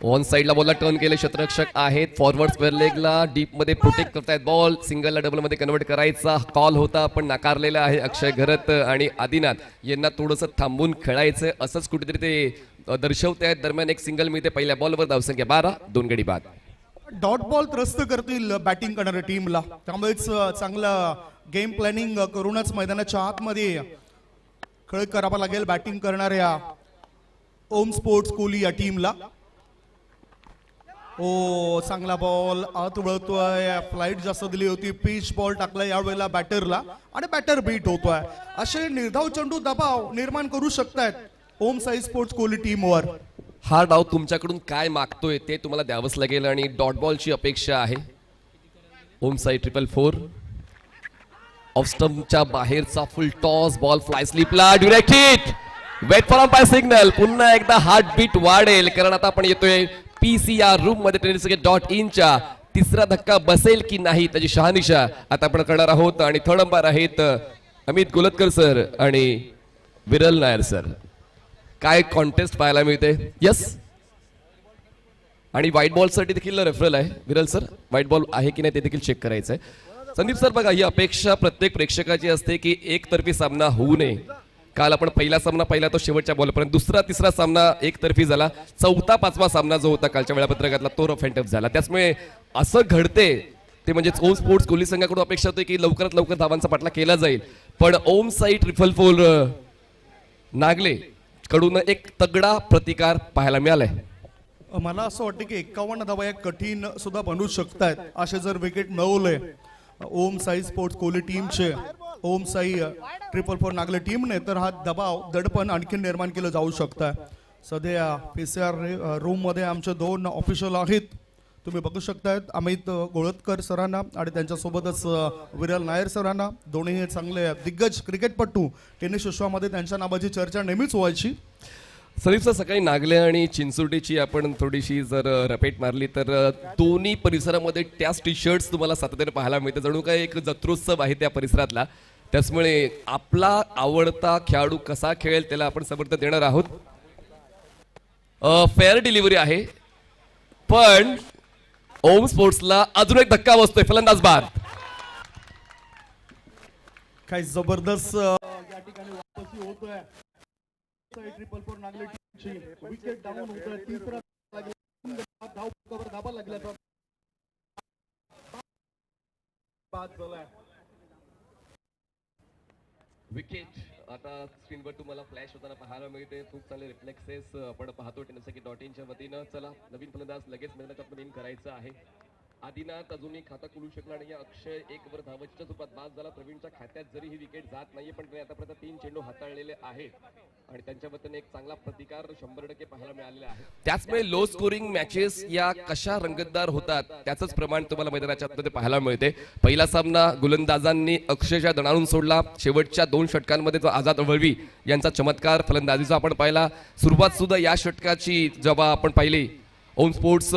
On साईडला बॉलला टर्न केले क्षेत्ररक्षक आहेत. फॉरवर्ड स्क्वेअर लेगला डीपमध्ये प्रोटेक्ट करतायत बॉल. सिंगलला डबलमध्ये कन्वर्ट करायचा कॉल होता, पण नाकारलेला आहे. अक्षय घरत आणि आदिनाथ यांना थोडंसं थांबून खेळायचं असंच कुठेतरी ते दर्शवते आहेत. दरम्यान एक सिंगल मिळते पहिल्या बॉलवर. धावसंख्या 12, 2 गडी बाद. डॉट बॉल त्रस्त करतील बॅटिंग करणाऱ्या टीमला. त्यामुळेच चांगलं गेम प्लॅनिंग करूनच मैदानाच्या आतमध्ये खेळ करावा लागेल बॅटिंग करणाऱ्या ओम स्पोर्ट्स कोहली या टीमला. ओ चांगला बॉल आत वळतोय. फ्लाईट जास्त दिली होती. पिच बॉल टाकला यावेळेला बॅटरला आणि बॅटर बीट होतोय. असे निर्धाव चेंडू दबाव निर्माण करू शकतायत ओम साई स्पोर्ट्स कोहली टीमवर. हा डाव तुमच्याकडून काय मागतोय ते तुम्हाला द्यावंच लागेल आणि डॉट बॉलची अपेक्षा आहे. ओम साई 444 ऑफ स्टंपच्या बाहेरचा फुल टॉस. बॉल फ्लाय स्लिपला direct hit. Wait for umpire signal. पुन्हा एकदा हार्ट बीट वाढेल, कारण आता आपण येतोय PCR रूम मध्ये. टेनिस डॉट इनच्या तिसरा धक्का बसेल की नाही त्याची शहानिशा आता आपण करणार आहोत. आणि थर्ड अंपायर आहेत अमित गोलतकर सर आणि विरल नायर सर. काय कॉन्टेस्ट पाहायला मिळते. यस, आणि व्हाईट बॉल साठी देखील रेफरल आहे. विरल सर, व्हाईट बॉल आहे की नाही ते देखील चेक करायचं आहे. संदीप सर बघा, ही अपेक्षा प्रत्येक प्रेक्षकाची असते की एकतर्फी सामना होऊ नये. काल आपण पहिला सामना पाहिला तो शेवटच्या बॉलपर्यंत. दुसरा तिसरा सामना एकतर्फी झाला. चौथा पाचवा सामना जो होता कालच्या वेळापत्रकातला तो रफ अँड टफ झाला. त्यामुळे असं घडते ते म्हणजे ओम स्पोर्ट्स कोहली संघाकडून अपेक्षा होते की लवकरात लवकर धावांचा पाठला केला जाईल. पण ओम साई 444 नागले कडून एक तगडा प्रतिकार पाहायला मिळालाय. मला असं वाटतं की 51 धावा या कठीण सुद्धा बनवू शकतायत असे जर विकेट मिळवले ओम साई स्पोर्ट्स कोहली टीमचे. ओम साई 444 नागले टीमने तर हा दबाव दडपण आणखी निर्माण केलं जाऊ शकतं. सध्या PCR रूम मध्ये आमचे 2 ऑफिशियल आहेत. तुम्ही बघू शकतायत अमित गोळतकर सरांना आणि त्यांच्यासोबतच विरल नायर सरांना. दोन्ही चांगले दिग्गज क्रिकेटपटू. टेनिस विश्वामध्ये त्यांच्या नावाची चर्चा नेहमीच व्हायची. संदीप सर, सकाळी नागले आणि चिंचोटीची आपण थोडीशी जर रपेट मारली तर दोन्ही परिसरामध्ये त्याच टी शर्ट्स तुम्हाला सातत्याने पाहायला मिळते. जणू काय एक जत्रोत्सव आहे त्या परिसरातला. त्याचमुळे आपला आवडता खेळाडू कसा खेळेल त्याला आपण समर्थन देणार आहोत. फेअर डिलिव्हरी आहे, पण ओम स्पोर्ट्सला अजून एक धक्का बसतोय. फलंदाज बाद. काही जबरदस्त या ठिकाणी वापसी होतोय. 444 नागले टीमची विकेट डाऊन होतोय. तिसरा धाव कव्हर धाबा लागल्याचा बाद झालाय. विकेट आता स्क्रीनवर तुम्हाला फ्लॅश होताना पाहायला मिळते. खूप चांगले रिफ्लेक्सेस आपण पाहतो टेनिस डॉट इनच्या वतीनं. चला, नवीन फलंदाज लगेच मैदानात इन करायचं आहे. आदिनाथ अजूनही खाता खोलू शकला नाही. अक्षय 1 वर धावच्या स्वरूपात बाद झाला. प्रवीणच्या खात्यात जरी ही विकेट जात नाहीये, पण त्याने आतापर्यंत 3 चेंडू हाताळलेले आहेत आणि त्यांच्या वतीने एक चांगला प्रतिकार 100% पाहायला मिळालेला आहे. त्याचमुळे लो स्कोरिंग मॅचेस या कशा रंगतदार होतात त्याचंच प्रमाण तुम्हाला मैदानाच्या आतमध्ये पाहायला मिळते. पहिला सामना गोलंदाजांनी अक्षयच्या दणाणून सोडला. शेवटच्या 2 षटकांमध्ये जो आझाद वळवी यांचा चमत्कार फलंदाजीचा आपण पाहिला. सुरुवात सुद्धा या षटकाची जेव्हा आपण पाहिली ओम स्पोर्ट्स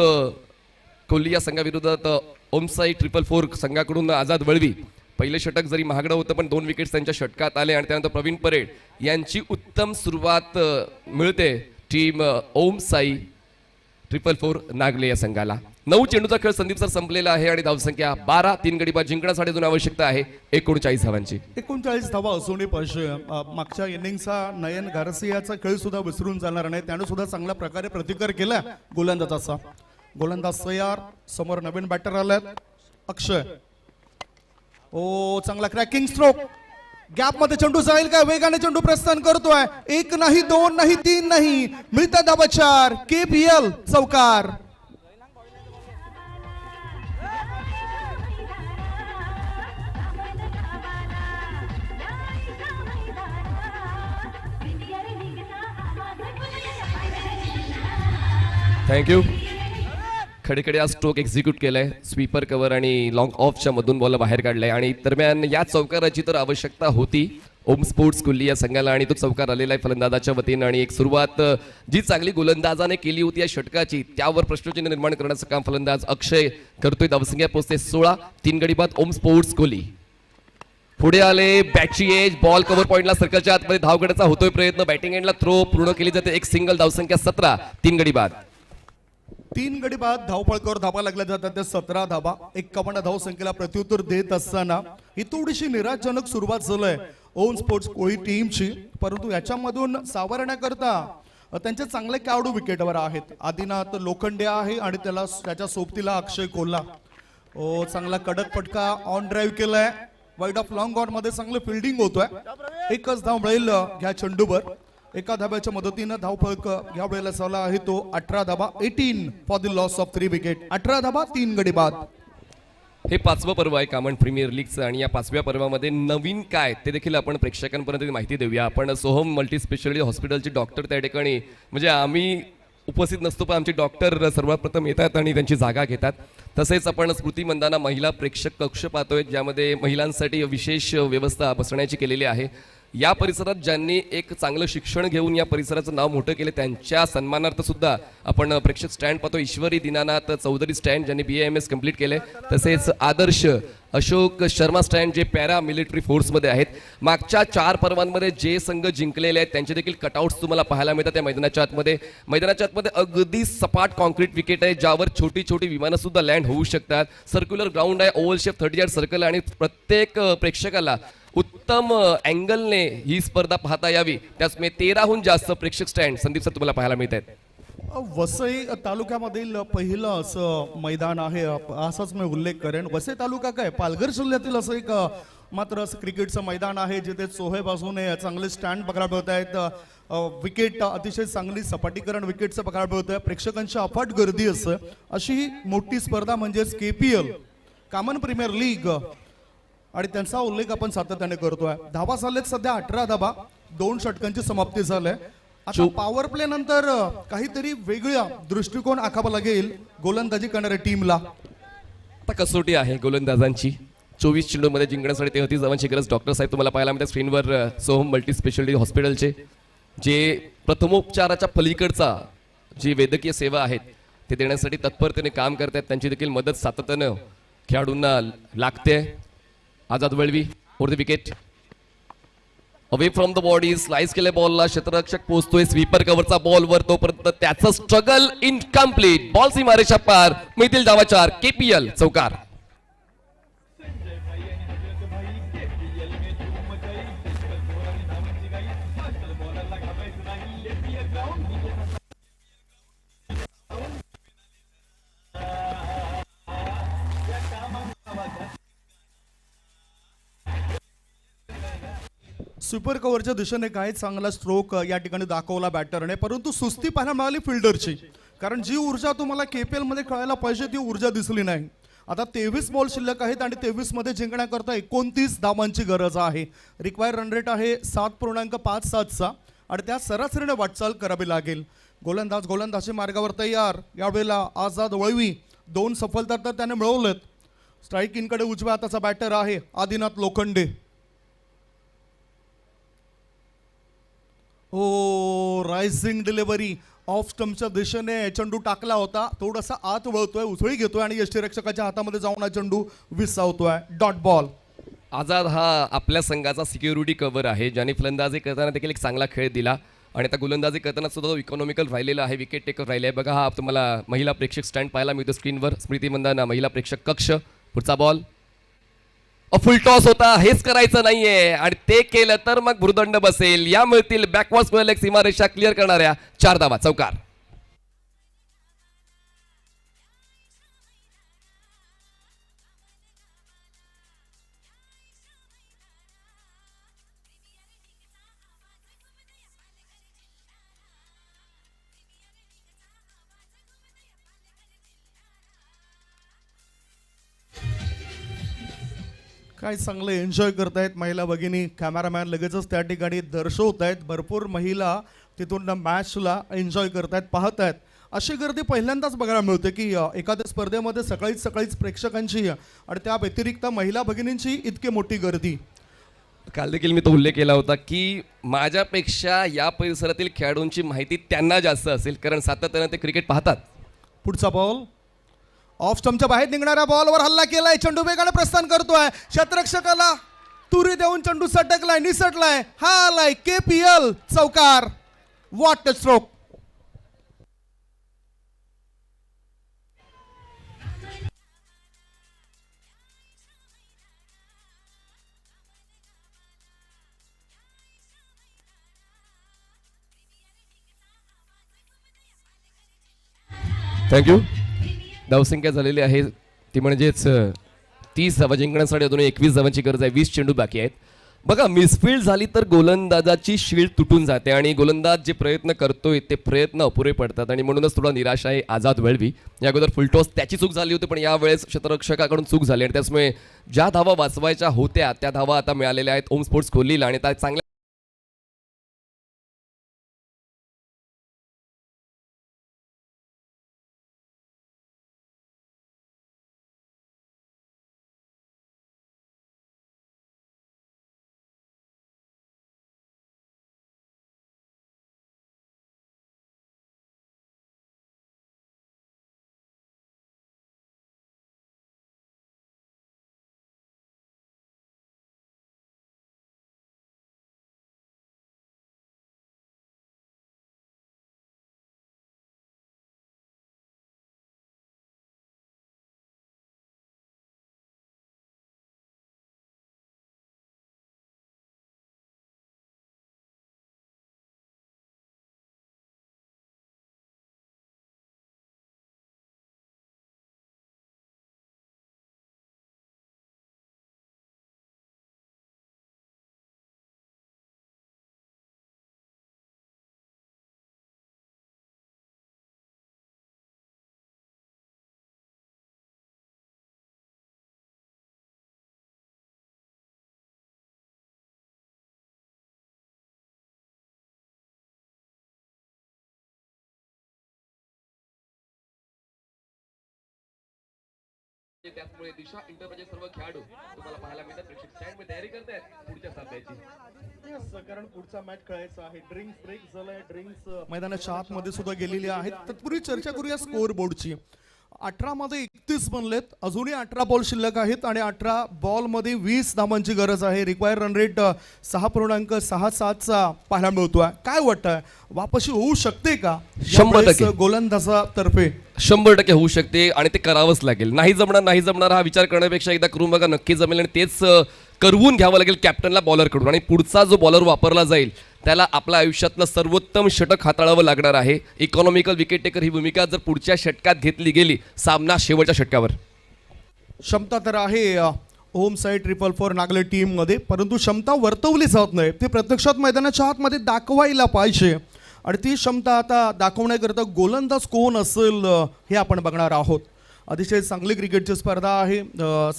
कोहली या संघाविरोधात ओमसाई 444 संघाकडून आझाद वळवी. पहिलं षटक जरी महागडं होतं पण 2 विकेट्स त्यांच्या षटकात आले आणि त्यानंतर प्रवीण परेड यांची उत्तम सुरुवात मिळते टीम ओमसाई 444 नागले या संघाला. 9 चेंडूचा खेळ संदीप सर संपलेला आहे आणि धावसंख्या 12. 3 गडी बाद जिंकण्यासाठी अजून आवश्यकता आहे 39 धावांची. 39 धावा असूनही पैसे मागच्या इनिंगचा नयन गारसियाचा खेळ सुद्धा विसरून जाणार नाही. त्याने सुद्धा चांगल्या प्रकारे प्रतिकार केला गोलंदाजाचा. गोलंदाज तयार. समोर नवीन बॅटर आल्यात अक्षय. ओ चांगला क्रॅकिंग स्ट्रोक. गॅप मध्ये चेंडू जाईल का? वेगाने चेंडू प्रस्थान करतोय. 1 नाही 2 नाही 3 नाही मिळता धावा 4. KPL चौकार. थँक्यू. खडेकडे आज स्ट्रोक एक्झिक्यूट केलाय. स्वीपर कव्हर आणि लॉंग ऑफच्या मधून बॉल बाहेर काढलाय आणि दरम्यान या चौकाराची तर आवश्यकता होती ओम स्पोर्ट्स कोल्ली या संघाला आणि तो चौकार आलेला आहे फलंदाजाच्या वतीनं. आणि एक सुरुवात जी चांगली गोलंदाजाने केली होती या षटकाची त्यावर प्रश्नचिन्ह निर्माण करण्याचं काम फलंदाज अक्षय करतोय. धावसंख्या पोहोचते 16. 3 गडी बाद ओम स्पोर्ट्स कोल्ली. पुढे आले बॅटची एज. बॉल कव्हर पॉइंटला सर्कलच्या आतमध्ये धाव घेण्याचा होतोय प्रयत्न. बॅटिंग एंडला थ्रो पूर्ण केली जाते. एक सिंगल. धावसंख्या 17. 3 गडी बाद. 3 गडी बाद धावपळकावर धावा लागल्या जातात त्या 17 धावा. 51 धावसंख्येला प्रत्युत्तर देत असताना ही थोडीशी निराशजनक सुरुवात झालंय ओम स्पोर्ट्स कोळी टीमची. परंतु याच्यामधून सावरण्याकरता त्यांचे चांगले खेळाडू विकेटवर आहेत. आदिनाथ लोखंडे आहे आणि त्याच्या सोबतीला अक्षय कोल्हा. ओ चांगला कडक फटका ऑन ड्राईव्ह केलाय. वाईड ऑफ लॉंग ऑन मध्ये चांगलं फिल्डिंग होतोय. एकच धाव मिळेल ह्या चेंडूवर. एका धाब्याच्या मदतीनं धावफलक या वेळेला झाला आहे तो 18 धाबा. 18 for the loss of 3 wicket. 18 धाबा 3 गडी बाद. हे 5वं पर्व आहे कामन प्रीमियर लीगचं आणि या 5व्या पर्वामध्ये नवीन काय ते देखील आपण प्रेक्षकांपर्यंत माहिती देऊया. आपण सोहम मल्टी स्पेशालिटी हॉस्पिटलचे डॉक्टर त्या ठिकाणी म्हणजे आम्ही उपस्थित नसतो पण आमचे डॉक्टर सर्वात प्रथम येतात आणि त्यांची जागा घेतात. तसेच आपण स्मृती मंदाना महिला प्रेक्षक कक्ष पाहतोय ज्यामध्ये महिलांसाठी विशेष व्यवस्था बसण्याची केलेली आहे. या परिसरात ज्यांनी एक चांगलं शिक्षण घेऊन या परिसराचं नाव मोठं केलं त्यांच्या सन्मानार्थ सुद्धा आपण प्रेक्षक स्टँड पाहतो. ईश्वरी दीनानाथ चौधरी स्टँड ज्यांनी BAMS कंप्लीट केले. तसेच आदर्श अशोक शर्मा स्टँड जे पॅरा मिलिटरी फोर्समध्ये आहेत. मागच्या 4 पर्वांमध्ये जे संघ जिंकलेले आहेत त्यांचे देखील कटआउट्स तुम्हाला पाहायला मिळतात त्या मैदानाच्या आतमध्ये. मैदानाच्या आतमध्ये अगदी सपाट कॉन्क्रीट विकेट आहे ज्यावर छोटी छोटी विमानं सुद्धा लँड होऊ शकतात. सर्क्युलर ग्राउंड आहे. ओव्हल शेप 30 यार्ड सर्कल आणि प्रत्येक प्रेक्षकाला उत्तम अँगलने ही स्पर्धा पाहता यावी त्याचमुळे 13हून जास्त प्रेक्षक स्टँड संदीप सर तुम्हाला पाहायला मिळत आहेत. वसई तालुक्यामधील पहिलं असं मैदान आहे असाच मी उल्लेख करेन. वसई तालुका काय पालघर जिल्ह्यातील असं एक मात्र असं क्रिकेटचं मैदान आहे जिथे चोहेबाजूने चांगले स्टँड बघायला मिळत आहेत. विकेट अतिशय चांगली सपाटीकरण विकेटचं बघायला मिळत आहे. प्रेक्षकांची अफाट गर्दी असते. अशी ही मोठी स्पर्धा म्हणजेच KPL कॉमन प्रीमियर लीग आणि त्यांचा उल्लेख आपण सातत्याने करतोय. धावा झालेत सध्या 18 धावा. 2 षटकांची समाप्ती झाली. आता पॉवर प्ले नंतर काहीतरी वेगळा दृष्टिकोन आखावा लागेल गोलंदाजी करणाऱ्या टीमला. आता कसोटी आहे गोलंदाजांची. 24 चेंडूमध्ये जिंकण्यासाठी 33 धावांची गरज. डॉक्टर साहेब तुम्हाला पाहायला मिळतात स्क्रीनवर सोहम मल्टी स्पेशालिटी हॉस्पिटलचे जे प्रथमोपचाराच्या पलीकडचा जी वैद्यकीय सेवा आहेत ते देण्यासाठी तत्परतेने काम करतात. त्यांची देखील मदत सातत्यानं खेळाडूंना लागते. Azad Valvi for the wicket. Away from the body slice केले बॉलला क्षेत्ररक्षक पोहोचतोय. स्वीपर कव्हरचा बॉलवर तोपर्यंत त्याचं स्ट्रगल इनकम्प्लीट. बॉल सीमारेषा पार. मिळतील धावा 4. KPL चौकार. सुपर कव्हरच्या दिशेने काय चांगला स्ट्रोक या ठिकाणी दाखवला बॅटरने. परंतु सुस्ती पाहायला मिळाली फिल्डरची. कारण जी ऊर्जा तुम्हाला KPL मध्ये खेळायला पाहिजे ती ऊर्जा दिसली नाही. आता 23 बॉल शिल्लक आहेत आणि 23 मध्ये जिंकण्याकरता 29 धावांची गरज आहे. रिक्वायर रन रेट आहे 7.57चा आणि त्या सरासरीने वाटचाल करावी लागेल. गोलंदाजी मार्गावर तयार. यावेळेला आझाद वळवी 2 सफलता तर त्याने मिळवलेत. स्ट्राईक इनकडे उजव्या हाताचा बॅटर आहे आदिनाथ लोखंडे. ओ रायझिंग डिलिव्हरी ऑफ स्टंपच्या दिशेने चेंडू टाकला होता, थोडासा आत वळतोय, उसळी घेतोय आणि यष्टीरक्षकाच्या हातामध्ये जाऊन हा चेंडू विसावतोय. Dot ball. आझाद हा आपल्या संघाचा सिक्युरिटी कव्हर आहे, ज्याने फलंदाजी करताना देखील एक चांगला खेळ दिला आणि आता गोलंदाजी करताना सुद्धा तो इकॉनॉमिकल राहिलेला आहे, विकेट टेकर राहिले आहे. बघा हा तुम्हाला महिला प्रेक्षक स्टँड पाहायला मिळतो स्क्रीनवर. स्मृती मंदाना महिला प्रेक्षक कक्ष. पुढचा बॉल फुल टॉस होता, हेच करायचं नाहीये आणि ते केलं तर मग भुर्दंड बसेल. या मिळतील बॅकवर्ड स्क्वेअर लेग सीमारेषा क्लिअर करणाऱ्या 4 धावा. चौकार. काय चांगलं एन्जॉय करतायत महिला भगिनी. कॅमेरामॅन लगेचच त्या ठिकाणी दर्शवत आहेत. भरपूर महिला तिथून मॅचला एन्जॉय करतायत, पाहत आहेत. अशी गर्दी पहिल्यांदाच बघायला मिळते की एखाद्या स्पर्धेमध्ये सकाळीच प्रेक्षकांची आणि त्या व्यतिरिक्त महिला भगिनींची इतकी मोठी गर्दी. काल देखील मी तो उल्लेख केला होता की माझ्यापेक्षा या परिसरातील खेळाडूंची माहिती त्यांना जास्त असेल, कारण सातत्याने ते क्रिकेट पाहतात. पुढचा बॉल ऑफ स्टंपच्या बाहेर निघणाऱ्या बॉलवर हल्ला केलाय. चेंडू वेगाने प्रस्थान करतोय. क्षेत्ररक्षकाला तुरी देऊन चेंडू सटकलाय, निसटलाय. हा आलाय KPL. चौकार. What a stroke. थँक्यू. धावसंख्या झालेली आहे ती म्हणजेच 30 धावा जिंकण्यासाठी अजून 21 धावांची गरज आहे. 20 चेंडू बाकी आहेत. बघा मिसफील्ड झाली तर गोलंदाजाची शील्ड तुटून जाते आणि गोलंदाज जे प्रयत्न करतोय ते प्रयत्न अपुरे पडतात आणि म्हणूनच थोडा निराशा आहे आझाद वळवी. या अगोदर फुलटॉस त्याची चूक झाली होती, पण यावेळेस क्षेत्ररक्षकाकडून चूक झाली आणि त्यामुळे ज्या धावा वाचवायच्या होत्या त्या धावा आता मिळालेल्या आहेत ओम स्पोर्ट्स कोहलीला आणि त्या चांगल्या त्यामुळे दिशा इंटरचे सर्व खेळाडू तुम्हाला पाहायला मिळतात. प्रेक्षक स्टँड मध्ये तयारी करतायत पुढच्या सामन्याची. कारण पुढचा मॅच खेळायचा आहे. ड्रिंक्स ब्रेक झालाय. ड्रिंक्स मैदानाच्या आतमध्ये सुद्धा गेलेली आहेत. तत्पूर्वी चर्चा करूया स्कोअर बोर्डची. 18 मध्ये 31 बनलेत. अजूनही 18 बॉल शिल्लक आहेत आणि 18 बॉलमध्ये 20 धावांची गरज आहे. रिक्वायर रन रेट 6.67चा पाहायला मिळतोय. काय वाटतंय वापशी होऊ शकते का 100% गोलंदाजातर्फे? 100% होऊ शकते आणि ते करावंच लागेल. नाही जमणार हा विचार करण्यापेक्षा एकदा करून बघा, नक्की जमेल आणि तेच करवून घ्यावं लागेल कॅप्टनला बॉलरकडून. आणि पुढचा जो बॉलर वापरला जाईल त्याला आपल्या आयुष्यातलं सर्वोत्तम षटक हाताळावं लागणार आहे. इकॉनॉमिकल विकेट टेकर ही भूमिका जर पुढच्या षटकात घेतली गेली, सामना शेवटच्या षटकावर. क्षमता तर आहे होम साईड 444 नागले टीममध्ये, परंतु क्षमता वर्तवली जात नाही. ते प्रत्यक्षात मैदानाच्या आतमध्ये दाखवायला पाहिजे आणि ती क्षमता आता दाखवण्याकरता गोलंदाज कोण असेल हे आपण बघणार आहोत. अतिशय चांगली क्रिकेटची स्पर्धा आहे.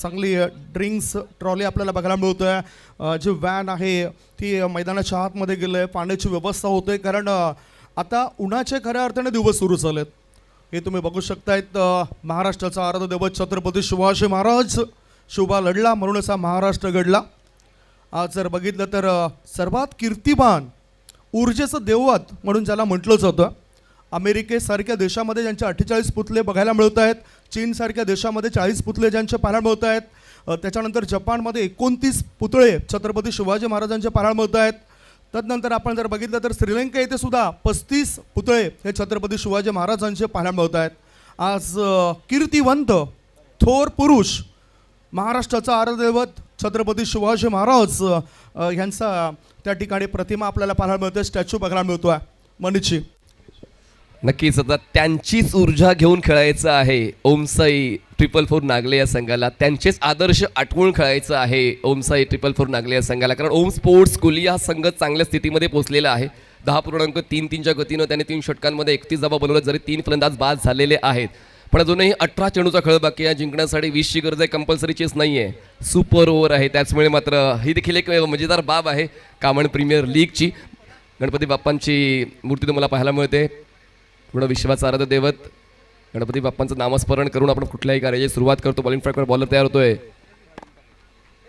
चांगली ड्रिंक्स ट्रॉली आपल्याला बघायला मिळतोय. जी व्हॅन आहे ती मैदानाच्या आतमध्ये गेलं आहे. पाण्याची व्यवस्था होते कारण आता उन्हाचे खऱ्या अर्थाने दिवस सुरू झालेत. हे तुम्ही बघू शकतायत. महाराष्ट्राचा आराध्य दैवत छत्रपती शिवाजी महाराज शोभा लढला म्हणूनच हा महाराष्ट्र घडला. आज जर बघितलं तर सर्वात कीर्तिमान ऊर्जेचं देवत म्हणून ज्याला म्हटलं जातं. अमेरिकेसारख्या देशामध्ये ज्यांचे 48 पुतळे बघायला मिळत आहेत, चीनसारख्या देशामध्ये 40 पुतळे ज्यांचे पाहायला मिळत आहेत, त्याच्यानंतर जपानमध्ये 29 पुतळे छत्रपती शिवाजी महाराजांचे पाहायला मिळत आहेत. तदनंतर आपण जर बघितलं तर श्रीलंका येथे सुद्धा 35 पुतळे हे छत्रपती शिवाजी महाराजांचे पाहायला मिळत आहेत. आज कीर्तिवंत थोर पुरुष महाराष्ट्राचा आराध्यदैवत छत्रपती शिवाजी महाराज यांचा त्या ठिकाणी प्रतिमा आपल्याला पाहायला मिळते, स्टॅच्यू बघायला मिळतो आहे. मनीषजी नक्कीच आता त्यांचीच ऊर्जा घेऊन खेळायचं आहे ओमसाई 444 नागले या संघाला, त्यांचेच आदर्श आठवून खेळायचं आहे ओमसाई 444 नागले या संघाला. कारण ओम स्पोर्ट्स कोहली हा संघ चांगल्या स्थितीमध्ये पोहोचलेला आहे. 10.33च्या गतीनं त्याने 3 षटकांमध्ये 31 धावा बनवल्या, जरी 3 फलंदाज बाद झालेले आहेत. पण अजूनही 18 चेंडूचा खेळ बाकी आहे. जिंकण्यासाठी 20ची गरज आहे, कंपल्सरी चेस नाही आहे, सुपर ओव्हर आहे. त्याचमुळे मात्र ही देखील एक मजेदार बाब आहे कामण प्रीमियर लीगची. गणपती बाप्पांची मूर्ती तुम्हाला पाहायला मिळते. पूर्ण विश्वाचा आराध्य दैवत गणपती बाप्पांचं नामस्मरण करून आपण कुठल्याही कार्याची सुरुवात करतो. बॉलिंग ट्रॅकवर बॉलर तयार होतोय.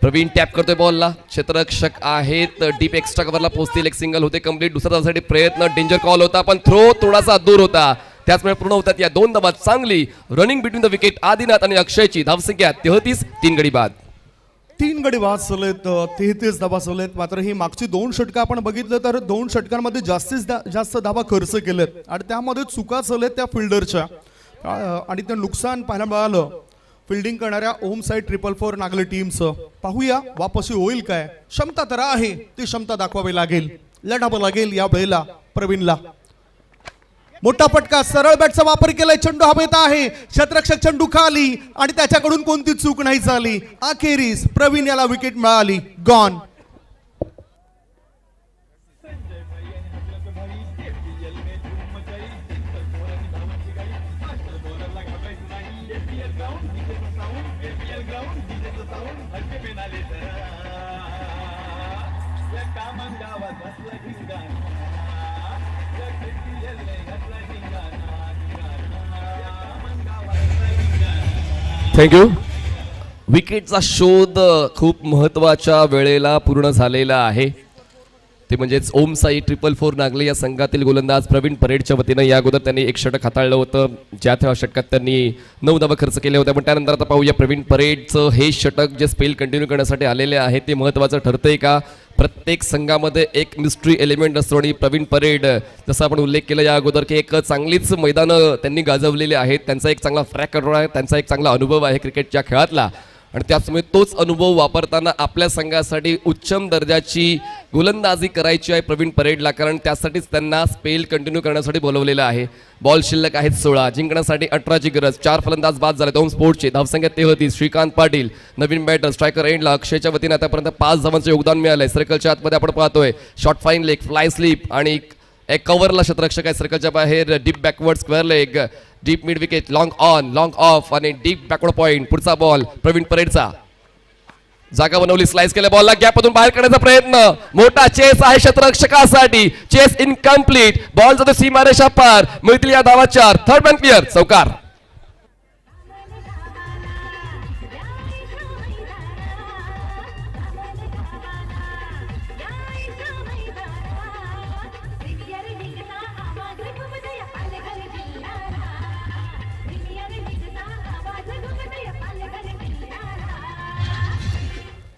प्रवीण टॅप करतोय बॉलला, क्षेत्ररक्षक आहेत, डीप एक्स्ट्रा कव्हरला पोहोचतील, एक सिंगल होते कंप्लीट. दुसरा धावासाठी प्रयत्न, डेंजर कॉल होता पण थ्रो थोडासा दूर होता. त्याचमुळे पूर्ण होतात या 2 धावा. चांगली running between the wicket Adinath आणि अक्षयची धावसंख्या 33, 3 गडी बाद. 3 गडी बाद झालेत, 33 धावा झालेत. मात्र ही मागची 2 षटकं आपण बघितलं तर 2 षटकांमध्ये जास्त धावा खर्च केलेत आणि त्यामध्ये चुका झालेत त्या फिल्डरच्या आणि ते नुकसान पाहायला मिळालं फिल्डिंग करणाऱ्या ओम साई 444 नागले टीमचं. पाहूया वापसी होईल काय. क्षमता तर आहे, ती क्षमता दाखवावी लागेल, लढावं लागेल या वेळेला प्रवीणला. मोठा फटका, सरळ बॅटचा वापर केलाय, चेंडू हवेत आहे, क्षेत्ररक्षक चेंडू खाली आणि त्याच्याकडून कोणती चूक नाही झाली. अखेरीस प्रवीण याला विकेट मिळाली. गॉन. थँक्यू. विकेटचा शोध खूप महत्त्वाच्या वेळेला पूर्ण झालेला आहे. ते म्हणजेच ओम साई 444 नागले या संघातील गोलंदाज प्रवीण परेडच्या वतीनं या अगोदर त्यांनी 1 षटक हाताळलं होतं, ज्या त्या षटकात त्यांनी 9 धावा खर्च केल्या होत्या. पण त्यानंतर आता पाहूया प्रवीण परेडचं हे षटक जे स्पेल कंटिन्यू करण्यासाठी आलेले आहे ते महत्त्वाचं ठरतंय का. प्रत्येक संघामध्ये एक मिस्ट्री एलिमेंट असतो आणि प्रवीण परेड जसं आपण उल्लेख केला या अगोदर की एक चांगलीच मैदानं त्यांनी गाजवलेली आहेत. त्यांचा एक चांगला ट्रॅक रेकॉर्ड आहे, त्यांचा एक चांगला अनुभव आहे क्रिकेटच्या खेळातला आणि त्याचमुळे तोच अनुभव वापरताना आपल्या संघासाठी उच्चम दर्जाची गोलंदाजी करायची आहे प्रवीण परेडला. कारण त्यासाठीच त्यांना स्पेल कंटिन्यू करण्यासाठी बोलवलेलं आहे. बॉल शिल्लक आहेत 16, जिंकण्यासाठी 18ची गरज. 4 फलंदाज बाद झाले ओम स्पोर्ट्सचे. धावसंख्या 33. श्रीकांत पाटील नवीन बॅटर, स्ट्रायकर एंडला अक्षयच्या वतीने आतापर्यंत 5 धावांचं योगदान मिळालंय. सर्कलच्या आतमध्ये आपण पाहतोय short fine leg, fly sleep आणि एक कव्हरला क्षेत्ररक्षक आहे सर्कलच्या बाहेर. Deep backward square leg, deep mid wicket, long on, long of आणि डीप बॅकवर्ड पॉइंट. पुढचा बॉल प्रवीण परेडचा. जागा बनवली, स्लाइस केल्या बॉलला, गॅपमधून बाहेर काढण्याचा प्रयत्न. मोठा चेस आहे क्षेत्ररक्षकासाठी, चेस इनकम्प्लीट. बॉल जातो सीमारेषा पार, मिळतील या धावा 4. थर्ड मॅन क्लिअर, चौकार.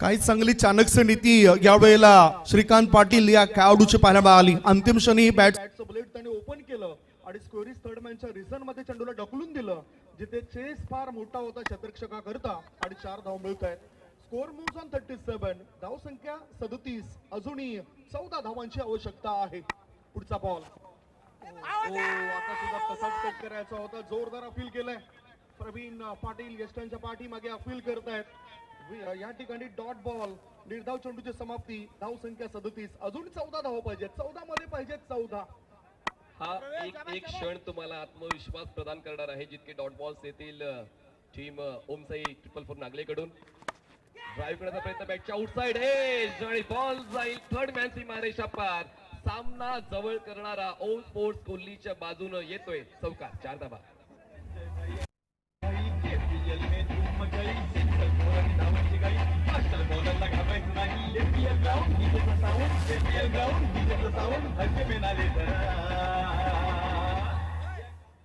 काही चांगली चाणक्य नीती यावेळेला श्रीकांत पाटील या खेळाडूची पाहायला मिळाली. अंतिम क्षणी बॅटचं ब्लेड त्याने ओपन केलं आणि स्कोरीज थर्ड मॅनच्या रिझन मध्ये चेंडूला ढकलून दिलं, जिथे चेस फार मोठा होता क्षेत्ररक्षकाकरता आणि 4 धाव मिळत आहेत. स्कोर मूव्स ऑन 37, धाव संख्या 37. अजूनही 14 धावांची आवश्यकता आहे. पुढचा बॉल आता सुद्धा तसाच कट करायचा होता. जोरदार अपील केलंय प्रवीण पाटील, यष्टांच्या पाठीमागे अपील करतायत. या ठिकाणी डॉट बॉल, निर्धाव चेंडूची समाप्ती. धाव संख्या 37. अजून 14 धाव पाहिजे, 14 मध्ये पाहिजे 14. हा एक क्षण तुम्हाला आत्मविश्वास प्रदान करणार आहे जितके डॉट बॉल्स येतील टीम ओमसाई 444 नागलेकडून. ड्राईव्ह करण्याचा प्रयत्न बॅटच्या आउटसाइड एज आणि बॉल जाईल थर्ड मॅन सीमारेषा पार. सामना जवळ करणारा ओम स्पोर्ट्स कोहलीच्या बाजूने येतोय. चौकार, 4 धावा.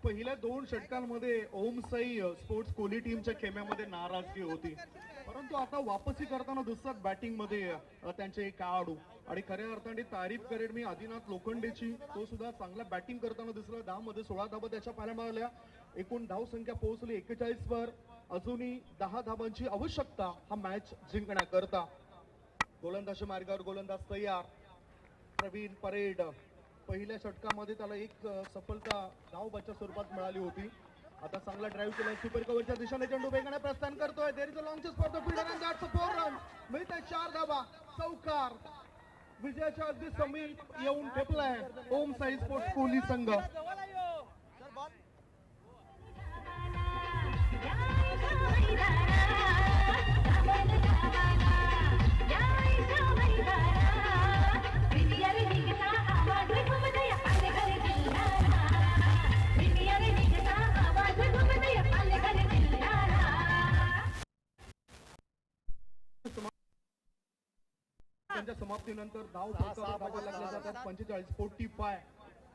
पहिल्या 2 षटकांमध्ये ओम साई स्पोर्ट्स कोहली टीमच्या खेम्यामध्ये नाराजगी होती, परंतु आता वापसी करताना दिसतात बॅटिंग मध्ये त्यांचे खेळाडू. आणि खऱ्या अर्थाने तारीफ करेन मी आदिनाथ लोखंडेची, तो सुद्धा चांगला बॅटिंग करताना दिसला. 10 मध्ये 16 धाबा त्याच्या पाहायला मिळाल्या. एकूण धाव संख्या पोहोचली 41 वर. अजूनही 10 धाबांची आवश्यकता हा मॅच जिंकण्याकरता. गोलंदाज मार्गावर गोलंदाज तयार. प्रवीण परेड पहिल्या षटकामध्ये त्याला एक सफलता धावबाच्या स्वरूपात मिळाली होती. आता चांगला ड्राईव्ह केला सुपर कव्हरच्या दिशेने चेंडू वेगाने प्रस्थान करतोय. There is a long chase for the fielder and that's a 4 run. मिळते 4 धाबा. चौकार विजयाच्या अगदी समीप येऊन ठेपलाय ओम साई स्पोर्ट्स कोहली संघ. त्यांच्या समाप्तीनंतर धाव लागल्या जातात 45-45.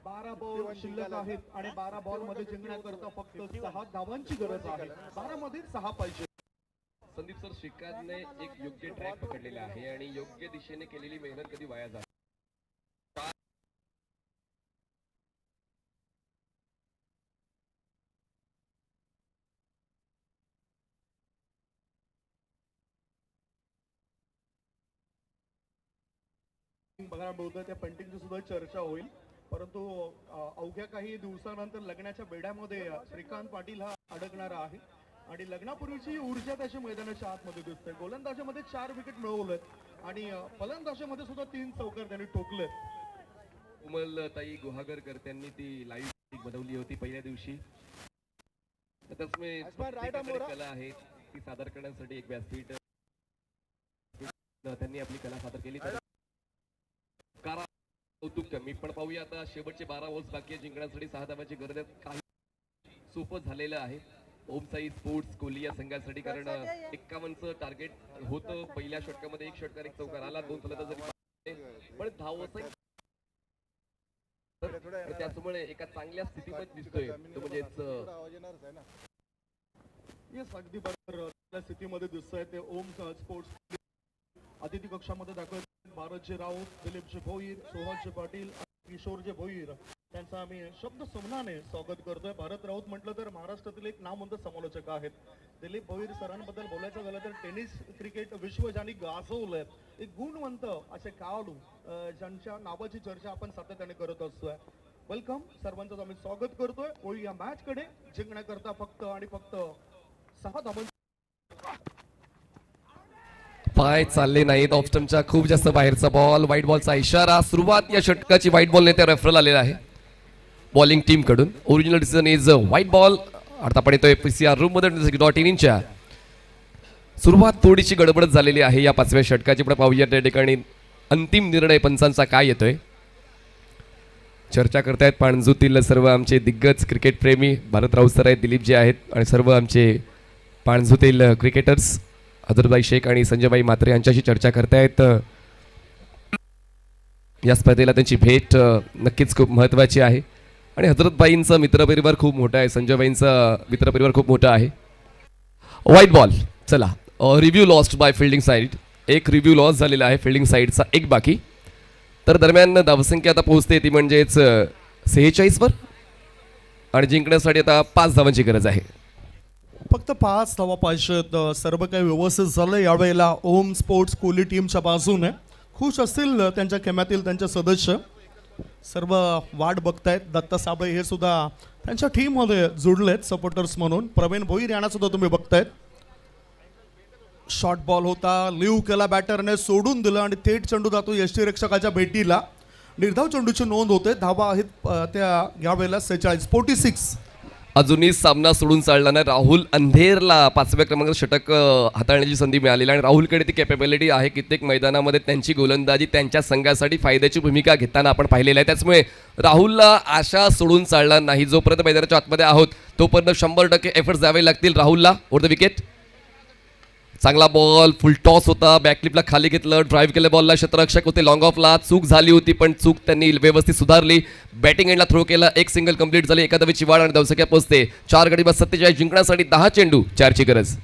12 बॉल शिल्लक आहेत आणि 12 बॉल मध्ये जिंकण्याकरता फक्त 6 धावांची गरज आहे. 12 मध्ये 6 पाहिजे. संदीप सर, श्रीकांतने एक योग्य ट्रॅक पकडलेला आहे आणि योग्य दिशेने केलेली मेहनत कधी वाया जात बघायला मिळतं. त्या पंटिंगची सुद्धा चर्चा होईल, परंतु अवघ्या काही दिवसानंतर लग्नाच्या बेड्यामध्ये श्रीकांत पाटील हा अडकणारा आहे आणि लग्नापूर्वीची ऊर्जा त्याच्या मैदानाच्या आतमध्ये दिसते. गोलंदाजीमध्ये 4 विकेट मिळवलेत आणि फलंदाजीमध्ये सुद्धा 3 चौकार त्यांनी ठोकलेत. उमलताई गुहागरकर त्यांनी ती लाईव्ह बनवली होती पहिल्या दिवशी. प्रत्येकाकडे कला आहे ती सादर करण्यासाठी एक व्यासपीठ त्यांनी आपली कला सादर केली. कौतुक मी पण पाहूया आता. शेवटचे 12 ओव्हर्स बाकी आहे जिंकण्यासाठी 6 धावांची गरज आहे. काही सोपं झालेलं आहे ओम साई स्पोर्ट्स कोहली या संघासाठी, कारण 51चं टार्गेट होतं. पहिल्या षटकामध्ये 1 षटकार 1 चौकार आला. 2 फलंदाज जरी पण धाव त्याचमुळे एका चांगल्या स्थितीमध्ये दिसतोय तो म्हणजेच अगदी बरोबर स्थितीमध्ये दिसतंय ते ओम स्पोर्ट्स. अतिथी कक्षामध्ये दाखवत भारतजी राऊत, दिलीपजी भोईर, सोहनजी पाटील, किशोरजी भोईर त्यांचा आम्ही शब्द समूहाने स्वागत करतोय. भारत राऊत म्हटलं तर महाराष्ट्रातील एक नामवंत समालोचक आहेत. दिलीप भोईर सरांबद्दल बोलायचं झालं तर टेनिस क्रिकेट विश्व ज्यांनी गाजवलंय, एक गुणवंत असे खेळाडू ज्यांच्या नावाची चर्चा आपण सातत्याने करत असतोय. वेलकम सर्वांचं आम्ही स्वागत करतोय. होळी या मॅच कडे जिंकण्याकरता फक्त आणि फक्त 6 धावा. पाय चालले नाहीत. ऑफस्टमच्या खूप जास्त बाहेरचा बॉल. व्हाईट बॉलचा इशारा. सुरुवात या षटकाची व्हाईट बॉल नेत्या रेफरल आलेला आहे बॉलिंग टीम कडून. Original decision is white ball. आता पण येतोय पीसीआर रूम मध्ये .in सुरुवात थोडीशी गडबड झालेली आहे या 5व्या षटकाची. पण पाहूया त्या ठिकाणी अंतिम निर्णय पंचांचा काय येतोय. चर्चा करतायत पाणजूतील सर्व आमचे दिग्गज क्रिकेट प्रेमी. भारत राऊत सर आहेत, दिलीपजी आहेत आणि सर्व आमचे पाणजूतील क्रिकेटर्स हजरतभाई शेख आणि संजयभाई मात्रे यांच्याशी चर्चा करतायत. या स्पर्धेला त्यांची भेट नक्कीच खूप महत्त्वाची आहे आणि हजरतभाईंचं मित्रपरिवार खूप मोठा आहे. संजयभाईंचं मित्रपरिवार खूप मोठा आहे. White ball. चला, review lost by fielding side. एक रिव्ह्यू लॉस झालेला आहे फिल्डिंग साईडचा, एक बाकी. तर दरम्यान धावसंख्या आता पोहोचते ती म्हणजेच 46 वर आणि जिंकण्यासाठी आता 5 धावांची गरज आहे. फक्त 5 धावा पाहिजेत. सर्व काही व्यवस्थित झालं यावेळेला ओम स्पोर्ट्स कोहली टीमच्या बाजूने. खुश असतील त्यांच्या खेम्यातील त्यांचे सदस्य. सर्व वाट बघतायत. दत्ता साबळे हे सुद्धा त्यांच्या टीममध्ये जुडलेत सपोर्टर्स म्हणून. प्रवीण भोईर यांना सुद्धा तुम्ही बघतायत. शॉर्ट बॉल होता, लिव्ह केला बॅटरने, सोडून दिलं आणि थेट चेंडू जातो यष्टीरक्षकाच्या भेटीला. निर्धाव चेंडूची नोंद होते. धावा आहेत त्या यावेळेला 46. अजूनही सामना सोडून चालला नाही. राहुल अंधेरला 5व्या क्रमांकाचं षटक हाताळण्याची संधी मिळालेली आणि राहुलकडे ती कॅपेबिलिटी आहे. कित्येक मैदानामध्ये त्यांची गोलंदाजी त्यांच्या संघासाठी फायद्याची भूमिका घेताना आपण पाहिलेलं आहे. त्याचमुळे राहुलला आशा सोडून चालणार नाही. जोपर्यंत मैदानाच्या आतमध्ये आहोत तोपर्यंत 100% एफर्ट्स द्यावे लागतील राहुलला. Over the wicket. चांगला बॉल फुल टॉस होता, बॅकफ्लिपला खाली घेतलं, ड्राईव्ह केलं बॉलला, क्षेत्ररक्षक होते लॉंग ऑफला, चूक झाली होती पण चूक त्यांनी व्यवस्थित सुधारली. बॅटिंग एंडला थ्रो केला, एक सिंगल कंप्लीट झाली, एका धावेची वाढ आणि धावसंख्या पोहोचते 4 गडी बाद 47 जिंकण्यासाठी 10 चेंडू 4ची गरज.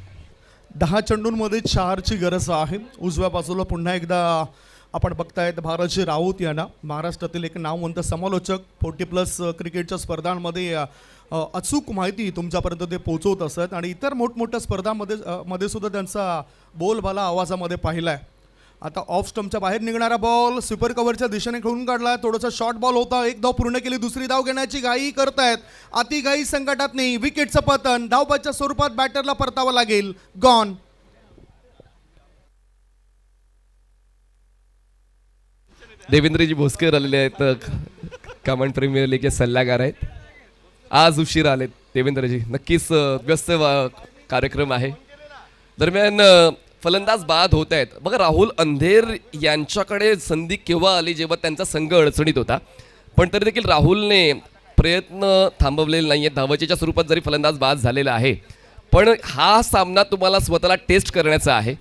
10 चेंडूंमध्ये 4ची गरज आहे. उजव्या बाजूला पुन्हा एकदा आपण बघतायत भारतजी राऊत यांना, महाराष्ट्रातील एक नामवंत समालोचक, 40+ क्रिकेटच्या स्पर्धांमध्ये अचूक माहिती तुमच्यापर्यंत ते पोहोचवत असत आणि इतर मोठमोठ्या स्पर्धांमध्ये मध्ये सुद्धा त्यांचा बोलबाला आवाजामध्ये पाहिला आहे. आता ऑफ स्टंपच्या बाहेर निघणारा बॉल स्वीपर कव्हरच्या दिशेने खेळून काढला, थोडासा शॉर्ट बॉल होता, एक धाव पूर्ण केली, दुसरी धाव घेण्याची घाई करतायत, अति घाई संकटात नाही, विकेटचं पतन, धावबादच्या स्वरूपात बॅटरला परतावं लागेल, गॉन. देवेंद्रजी भोसकर आलेले आहेत, कमांड प्रीमियर लीगचे सल्लागार आहेत. आज उशीर आलेत देवेंद्रजी, नक्कीच व्यस्त कार्यक्रम आहे. दरम्यान फलंदाज बाद होत आहेत. बघा राहुल अंधेर यांच्याकडे संधी केव्हा आली, जेव्हा त्यांचा संघ अडचणीत होता, पण तरी देखील राहुलने प्रयत्न थांबवलेले नाही आहेत. धावचेच्या स्वरूपात जरी फलंदाज बाद झालेला आहे, पण हा सामना तुम्हाला स्वतःला टेस्ट करण्याचा आहे.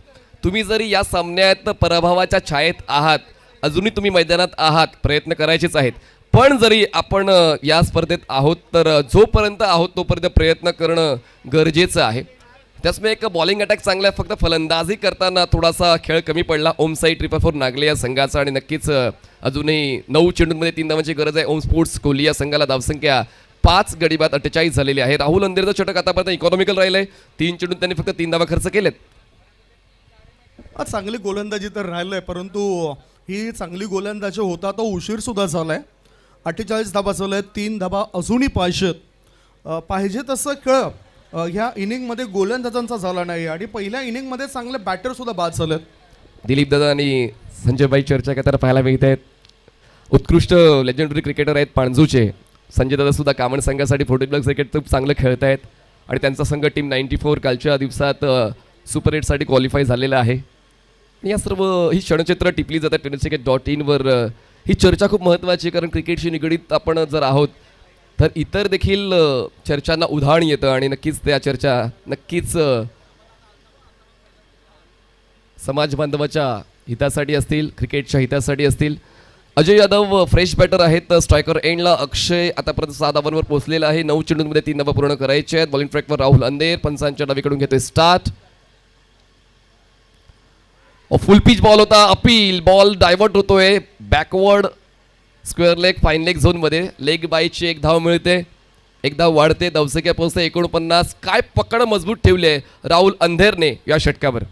तुम्ही जरी या सामन्यात पराभवाच्या छायेत आहात, अजूनही तुम्ही मैदानात आहात, प्रयत्न करायचेच आहेत. पण जरी आपण या स्पर्धेत आहोत तर जोपर्यंत आहोत तोपर्यंत प्रयत्न करणं गरजेचं आहे. त्याचमुळे एक बॉलिंग अटॅक चांगला आहे, फक्त फलंदाजी करताना थोडासा खेळ कमी पडला. ओम साई 444 नागले या संघाचा आणि नक्कीच अजूनही 9 चेंडूंमध्ये 3 धावांची गरज आहे. ओम स्पोर्ट्स कोहली या संघाला धावसंख्या 5 गडी बाद 48 झालेली आहे. राहुल अंधेरचं षटक आतापर्यंत इकॉनॉमिकल राहिलं आहे. 3 चेंडून त्यांनी फक्त 3 धावा खर्च केलेत. आज चांगली गोलंदाजी तर राहिलं आहे, परंतु ही चांगली गोलंदाजी होता तो उशीर सुद्धा झाला आहे. 48 धाबा झाल्या आहेत, 3 धाबा अजूनही पाहिजेत. पाहिजे तसं खेळ ह्या इनिंगमध्ये गोलंदाजांचा झाला नाही आणि पहिल्या इनिंगमध्ये चांगले बॅटर सुद्धा बाद झालेत. दिलीप दादा आणि संजयबाई चर्चा करताना पाहायला मिळत आहेत. उत्कृष्ट लेजेंडरी क्रिकेटर आहेत पाणजूचे. संजय दादा सुद्धा कामन संघासाठी 40+ क्रिकेट खूप चांगलं खेळत आहेत आणि त्यांचा संघ टीम 94 कालच्या दिवसात सुपर 8साठी क्वालिफाय झालेला आहे. या सर्व ही क्षणचित्र टिपली जातात tenniscricket.in वर. ही चर्चा खूप महत्त्वाची आहे, कारण क्रिकेटशी निगडीत आपण जर आहोत तर इतर देखील चर्चांना उधाण येतं आणि नक्कीच त्या चर्चा नक्कीच समाज बांधवाच्या हितासाठी असतील, क्रिकेटच्या हितासाठी असतील. अजय यादव फ्रेश बॅटर आहेत. स्ट्रायकर एंडला अक्षय आतापर्यंत 6 धावांवर पोहोचलेला आहे. 9 चेंडूंमध्ये 3 धावा पूर्ण करायचे आहेत. बॉलिंग ट्रॅकवर राहुल अंधेर पंचांच्या डावीकडून घेतोय स्टार्ट. फुल पिच बॉल होता, अपील बॉल डायव्हर्ट होतोय backward square leg fine leg झोनमध्ये. लेग बायची 1 धाव मिळते, 1 धाव वाढते, धावसंख्या पोहोचते 49. काय पकड मजबूत ठेवले राहुल अंधेरने या षटकावर.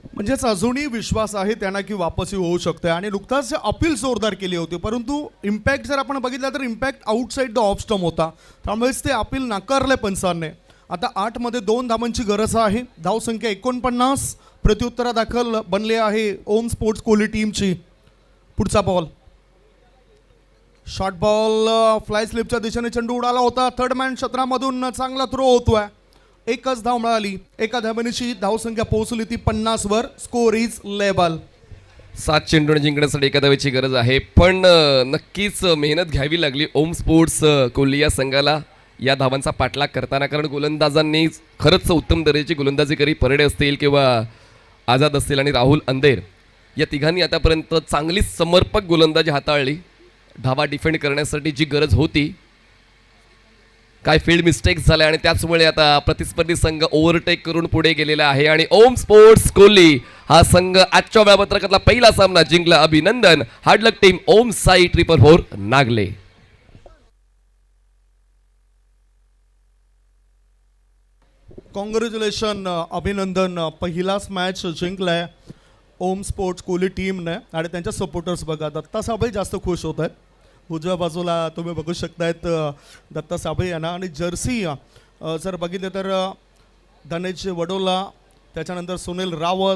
म्हणजेच अजूनही विश्वास आहे त्यांना की वापसी होऊ शकते आणि नुकताच अपील जोरदार केली होती, परंतु इम्पॅक्ट जर आपण बघितला तर impact outside the off stump होता, त्यामुळेच ते अपील नाकारले पंचांनी. आता 8 मध्ये 2 धावांची गरज आहे. धावसंख्या 49. प्रत्युत्तरादाखल बनले आहे ओम स्पोर्ट्स कोहली टीमची. पुढचा बॉल शॉर्ट बॉल फ्लाय स्लिपच्या दिशेने चेंडू उडाला होता. थर्ड मॅन क्षेत्रामधून चांगला थ्रो होतोय. 1च धाव मिळाली. एका धावेची धावसंख्या पोहोचली ती 50 वर. Score is label. 7 चेंडू जिंकण्यासाठी 1 धावेची गरज आहे, पण नक्कीच मेहनत घ्यावी लागली ओम स्पोर्ट्स कोहली या संघाला या धावांचा पाठलाग करताना, कारण गोलंदाजांनी खरंच उत्तम दर्जाची गोलंदाजी करी. परेड असतील किंवा आझाद असतील आणि राहुल अंधेर या तिघांनी आतापर्यंत चांगली समर्पक गोलंदाजी हाताळली. धावा डिफेंड करण्यासाठी जी गरज होती, काय फील्ड मिस्टेक्स झाल्या आणि त्याचमुळे आता प्रतिस्पर्धी संघ ओव्हरटेक करून पुढे गेलेला आहे आणि ओम स्पोर्ट्स कोहली हा संघ आजच्या वेळापत्रकातला पहिला सामना जिंकला. अभिनंदन. हार्ड लक टीम ओम साई 444 नागले. कॉंग्रॅच्युलेशन, अभिनंदन. पहिलाच मॅच जिंकलाय ओम स्पोर्ट्स कोहली टीमने आणि त्यांच्या सपोर्टर्स बघा दत्ता साबळे जास्त खुश होत आहेत. उजव्या बाजूला तुम्ही बघू शकतायत दत्ता साबळे यांना आणि जर्सी जर बघितलं तर धनेश वडोला, त्याच्यानंतर सुनील रावत,